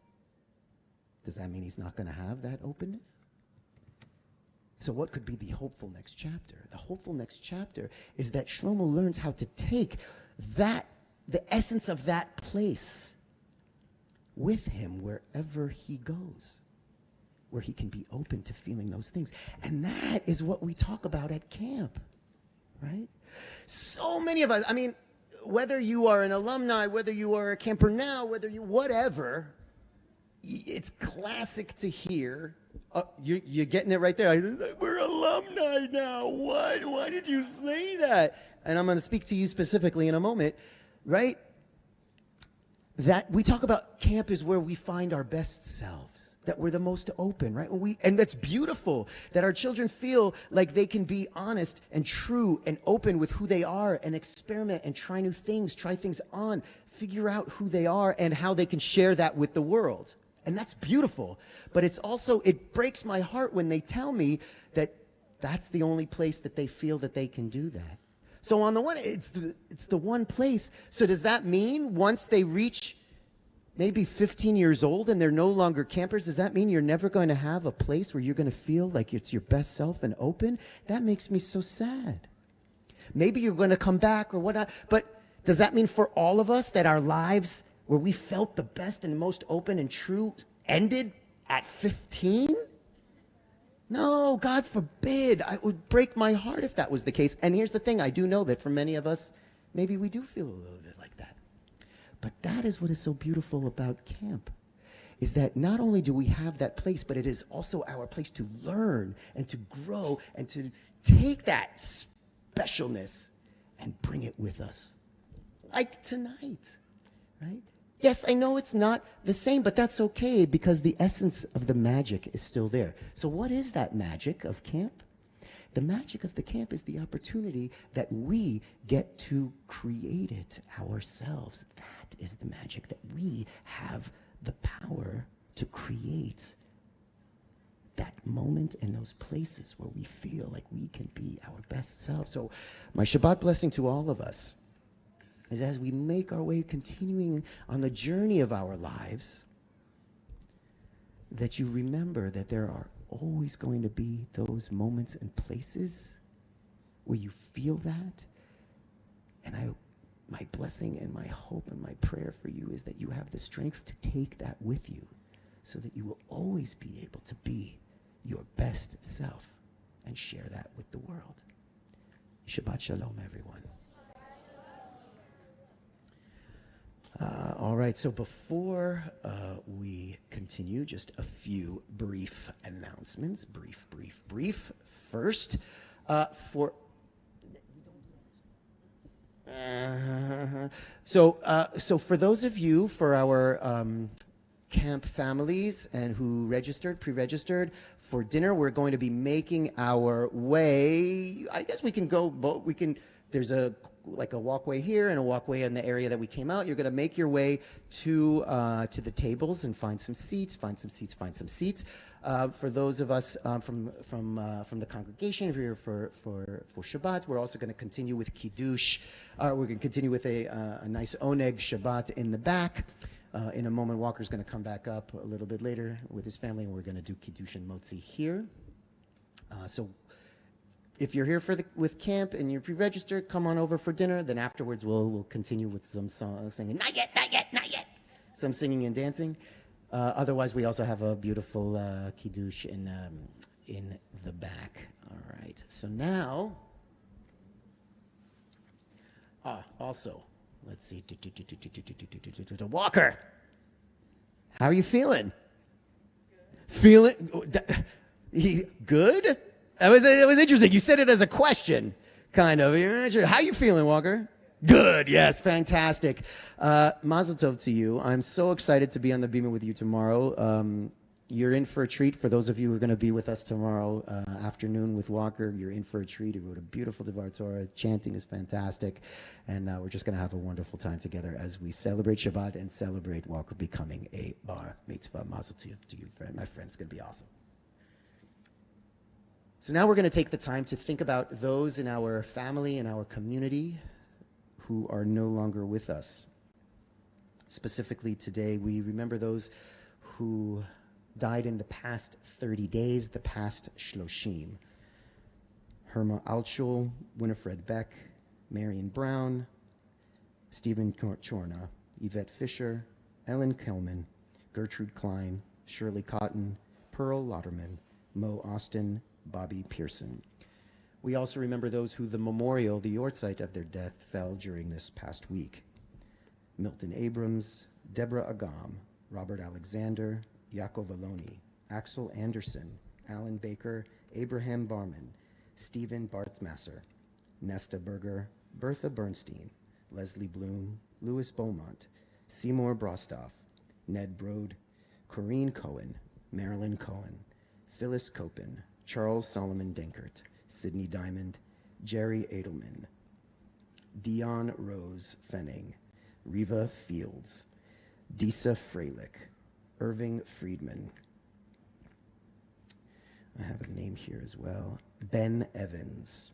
Does that mean he's not going to have that openness? So what could be the hopeful next chapter? The hopeful next chapter is that Shlomo learns how to take the essence of that place with him wherever he goes, where he can be open to feeling those things. And that is what we talk about at camp, right? So many of us, I mean, whether you are an alumni, whether you are a camper now, whether you, whatever, it's classic to hear. You're getting it right there. We're alumni now. What? Why did you say that? And I'm going to speak to you specifically in a moment, right? That we talk about camp is where we find our best selves, that we're the most open, right? And that's beautiful, that our children feel like they can be honest and true and open with who they are and experiment and try new things, try things on, figure out who they are and how they can share that with the world. And that's beautiful. But it's also, it breaks my heart when they tell me that that's the only place that they feel that they can do that. So on the one, it's the one place. So does that mean once they reach maybe 15 years old and they're no longer campers, does that mean you're never going to have a place where you're going to feel like it's your best self and open? That makes me so sad. Maybe you're going to come back or whatnot, but does that mean for all of us that our lives where we felt the best and most open and true ended at 15? No, God forbid. It would break my heart if that was the case. And here's the thing. I do know that for many of us, maybe we do feel a little bit like that. But that is what is so beautiful about camp, is that not only do we have that place, but it is also our place to learn and to grow and to take that specialness and bring it with us. Like tonight, right? Yes, I know it's not the same, but that's okay because the essence of the magic is still there. So what is that magic of camp? The magic of the camp is the opportunity that we get to create it ourselves. That is the magic, that we have the power to create that moment and those places where we feel like we can be our best self. So my Shabbat blessing to all of us is, as we make our way continuing on the journey of our lives, that you remember that there are always going to be those moments and places where you feel that. And my blessing and my hope and my prayer for you is that you have the strength to take that with you, so that you will always be able to be your best self and share that with the world. Shabbat Shalom, everyone. All right, so before we continue, just a few brief announcements. Brief. First, so for those of you, for our camp families and who pre-registered for dinner, we're going to be making our way. I guess we can go, there's a walkway here and a walkway in the area that we came out. You're going to make your way to the tables and find some seats. For those of us from the congregation, if you're here for Shabbat, we're also going to continue with Kiddush. We're going to continue with a nice Oneg Shabbat in the back. In a moment, Walker's going to come back up a little bit later with his family, and we're going to do Kiddush and Motzi here. So if you're here with camp and you're pre-registered, come on over for dinner. Then afterwards, we'll continue with some singing. Not yet. Some singing and dancing. Otherwise, we also have a beautiful Kiddush in the back. All right. So now, also, let's see. Walker, how are you feeling? Feeling good? It was interesting. You said it as a question, kind of. How you feeling, Walker? Good. Yes, fantastic. Mazel tov to you. I'm so excited to be on the Bima with you tomorrow. You're in for a treat. For those of you who are going to be with us tomorrow afternoon with Walker, you're in for a treat. He wrote a beautiful Devar Torah. Chanting is fantastic. And we're just going to have a wonderful time together as we celebrate Shabbat and celebrate Walker becoming a bar mitzvah. Mazel tov to you, my friend. It's going to be awesome. So now we're going to take the time to think about those in our family and our community who are no longer with us. Specifically today, we remember those who died in the past 30 days, the past Shloshim. Herma Altschul, Winifred Beck, Marion Brown, Stephen Chorna, Yvette Fisher, Ellen Kelman, Gertrude Klein, Shirley Cotton, Pearl Lauderman, Mo Austin, Bobby Pearson. We also remember those who the memorial, the yahrzeit of their death, fell during this past week. Milton Abrams, Deborah Agam, Robert Alexander, Yaakov Aloni, Axel Anderson, Alan Baker, Abraham Barman, Stephen Bartmasser, Nesta Berger, Bertha Bernstein, Leslie Bloom, Louis Beaumont, Seymour Brostoff, Ned Brode, Corrine Cohen, Marilyn Cohen, Phyllis Copen, Charles Solomon Denkert, Sidney Diamond, Jerry Edelman, Dion Rose Fenning, Riva Fields, Disa Freilich, Irving Friedman. I have a name here as well. Ben Evans,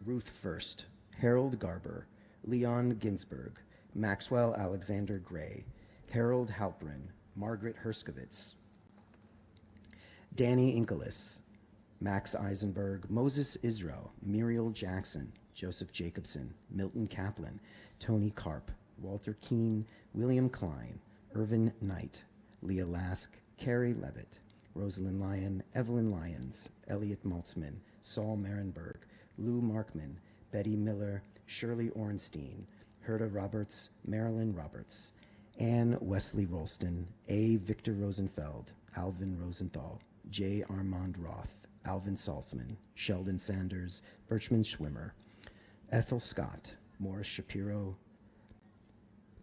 Ruth First, Harold Garber, Leon Ginsberg, Maxwell Alexander Gray, Harold Halprin, Margaret Herskovitz, Danny Inkelis, Max Eisenberg, Moses Israel, Muriel Jackson, Joseph Jacobson, Milton Kaplan, Tony Karp, Walter Keene, William Klein, Irvin Knight, Leah Lask, Carrie Levitt, Rosalind Lyon, Evelyn Lyons, Elliot Maltzman, Saul Marenberg, Lou Markman, Betty Miller, Shirley Ornstein, Herta Roberts, Marilyn Roberts, Ann Wesley Rolston, A. Victor Rosenfeld, Alvin Rosenthal, J. Armand Roth, Alvin Saltzman, Sheldon Sanders, Birchman Schwimmer, Ethel Scott, Morris Shapiro,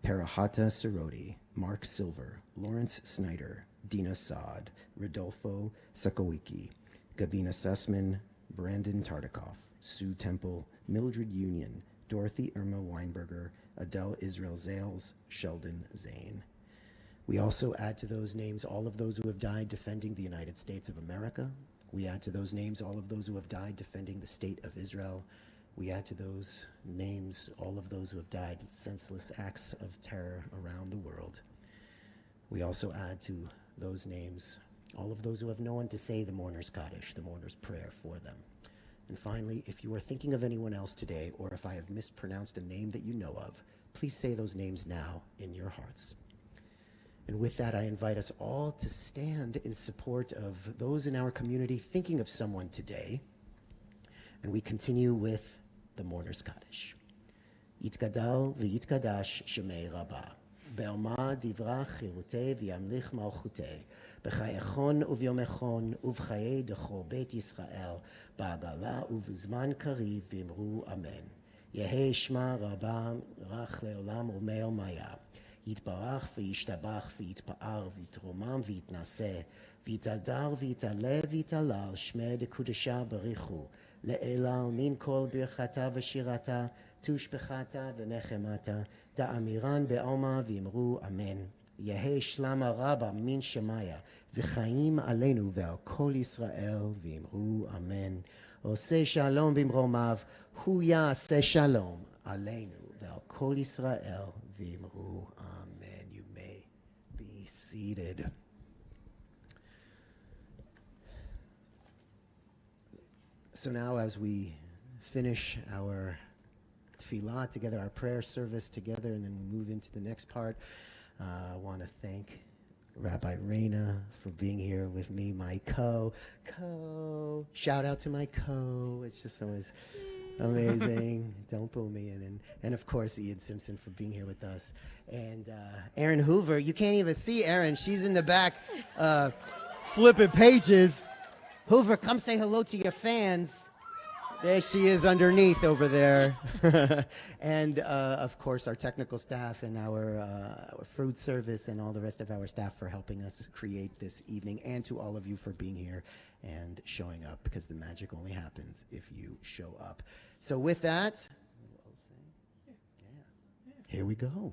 Parahata Siroti, Mark Silver, Lawrence Snyder, Dina Saad, Rodolfo Sakowicki, Gabina Sussman, Brandon Tartikoff, Sue Temple, Mildred Union, Dorothy Irma Weinberger, Adele Israel Zales, Sheldon Zane. We also add to those names all of those who have died defending the United States of America. We add to those names all of those who have died defending the state of Israel. We add to those names all of those who have died in senseless acts of terror around the world. We also add to those names all of those who have no one to say the mourner's Kaddish, the mourner's prayer for them. And finally, if you are thinking of anyone else today, or if I have mispronounced a name that you know of, please say those names now in your hearts. And with that, I invite us all to stand in support of those in our community thinking of someone today. And we continue with the mourner's Kaddish. Yitgadal v'yitkadash shemei Rabba. Be'oma divrach chirutei v'yamlich malchutei. B'chayechon uvyomechon uv'chayei dechor beit Yisrael. Ba'agala uv'zman kariv v'imru amen. Yehei shma Rabba rach le'olam u'me'el maya. יתברך וישתבח ויתפאר ויתרומם ויתנשא ויתהדר ויתעלה ויתהלל שמי דקודשה בריחו לעילה מן כל ברכתה ושירתה תושבחתה ונחמתה תאמירן בעלמא ואמרו אמן יהי שלמה רבה מן שמיה וחיים עלינו ועל כל ישראל ואמרו אמן עושה שלום במרומיו הוא יעשה שלום עלינו ועל כל ישראל ואמרו אמן. You may be seated. So now as we finish our tefillah together, our prayer service together, and then we move into the next part, I want to thank Rabbi Reina for being here with me, my shout out to my it's just always amazing. Don't pull me in. And of course, Ian Simpson for being here with us. And Erin Hoover, you can't even see Erin. She's in the back flipping pages. Hoover, come say hello to your fans. There she is underneath over there. And of course, our technical staff and our food service and all the rest of our staff for helping us create this evening, and to all of you for being here and showing up, because the magic only happens if you show up. So with that, here we go.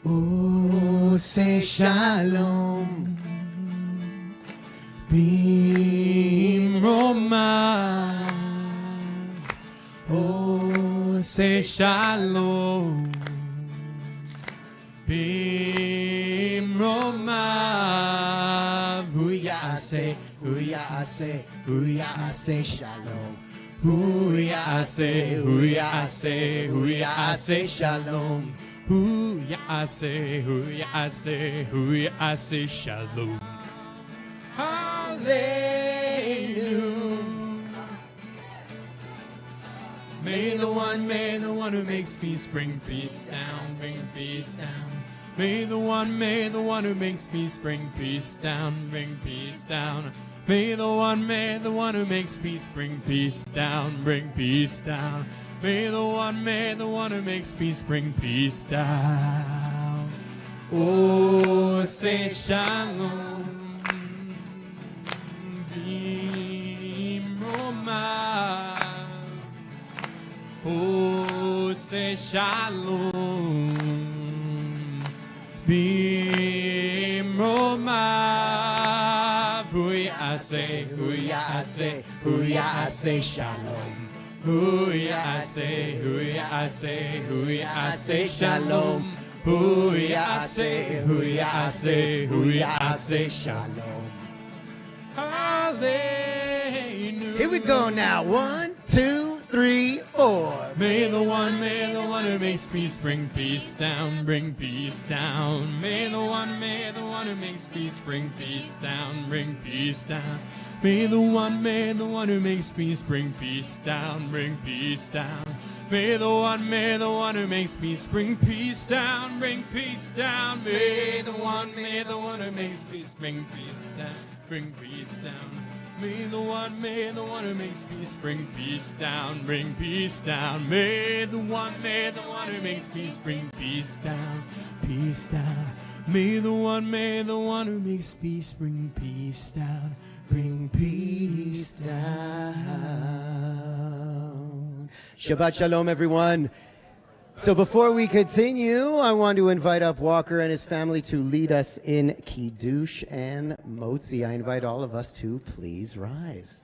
Oh, say shalom, bimromav. Oh, say shalom, bimromav. Hu ya'aseh, hu ya'aseh, hu ya'aseh shalom. Hu ya'aseh, hu ya'aseh, hu ya'aseh shalom. Hu ya'aseh, hu ya'aseh, hu ya'aseh shalom. Hallelujah. May the one who makes peace bring peace down, bring peace down. May the one who makes peace bring peace down, bring peace down. May the one who makes peace bring peace down, bring peace down. May the one who makes peace bring peace down. Oh, say shalom, bimromav. Oh, say shalom, bimromav. Hu ya'aseh, hu ya'aseh, hu ya'aseh shalom. Hu ya'aseh, hu ya'aseh, hu ya'aseh shalom. Hu ya'aseh, hu ya'aseh, hu ya'aseh shalom. Hallelujah. Here we go now. 1, 2, 3, 4. May the one who makes peace bring peace down, bring peace down. May the one who makes peace bring peace down, bring peace down. May the one who makes peace bring peace down, bring peace down. May the one who makes peace bring peace down, bring peace down. May the one who makes peace bring peace down, bring peace down. May the one who makes peace bring peace down, bring peace down. May the one who makes peace bring peace down, peace down. May the one who makes peace bring peace down, bring peace down. Shabbat Shalom, everyone. So before we continue, I want to invite up Walker and his family to lead us in Kiddush and Motzi. I invite all of us to please rise.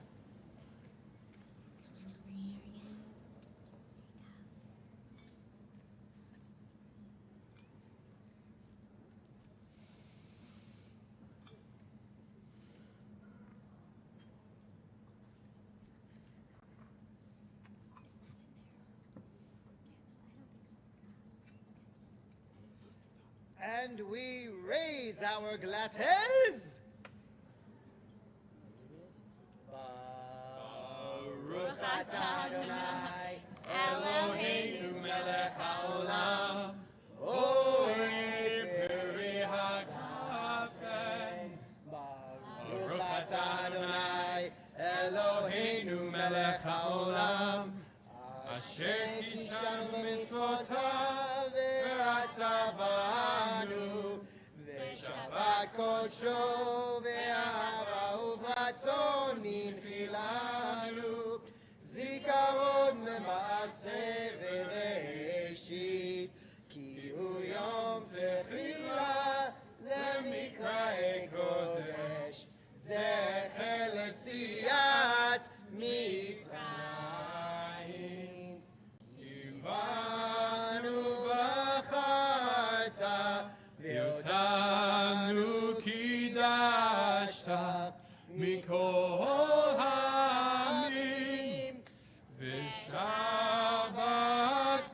And we raise our glasses. Baruch atah Adonai Eloheinu melech haolam Orei peri hagafen. Baruch atah Adonai Eloheinu melech haolam Asher kishanu b'mitzvotav v'atzavanu v'shabbat kodsho v'ahava u'vratzon ninchilanu zikaron lema'aseh v'reishit ki hu yom techila lemikra'ei kodesh zecher letziat Mitzrayim Yivanu b'charta v'otanu kidashta mikol ha'amim v'shabbat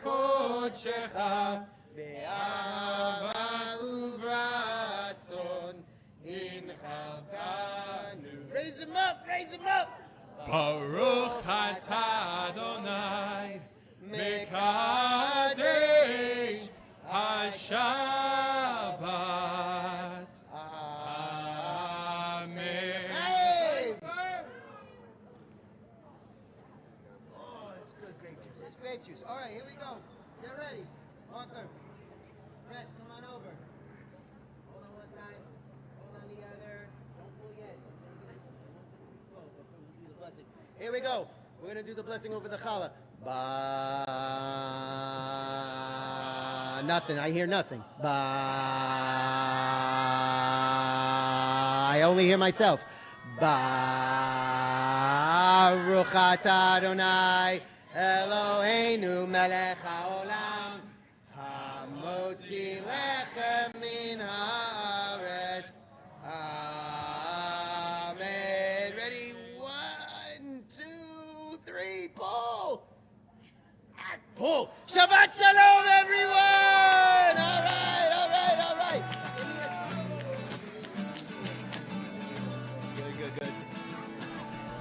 kodshecha be'ahava u'vratzon inchaltanu. Raise him up, raise him up. Baruch atah Adonai Mekadesh HaShabbat. Amen. Hey! Oh, it's good grape juice. It's grape juice. All right, here we go. Get ready. Walker. Rest, come on over. Hold on one side. Hold on the other. Don't pull yet. We'll do the blessing. Here we go. We're going to do the blessing over the Khala. Ba. Nothing. I hear nothing. Ba. I only hear myself. Baruch atah Adonai Eloheinu melech haolam hamotzi lechem min haaretz. Amen. Ready? 1, 2, 3, pull. And pull. Shabbat Shalom, everyone. All right, all right, all right. Good.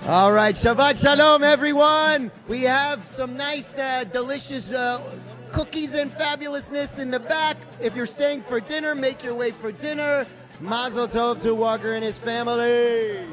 All right, Shabbat Shalom, everyone. We have some nice, delicious cookies and fabulousness in the back. If you're staying for dinner, make your way for dinner. Mazel tov to Walker and his family.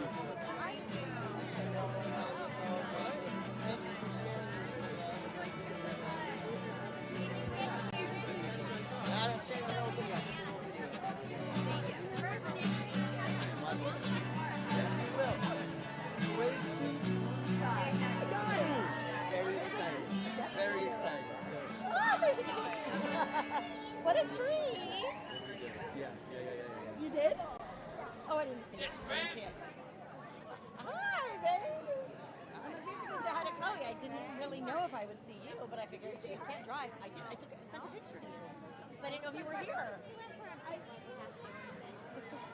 What a treat! Yeah. You did? Oh, I didn't see it. Hi, baby. I'm going to go say hi to Chloe. I didn't really know if I would see you, but I figured you can't drive. I did. I sent a picture to you because I didn't know if you were here. It's so funny.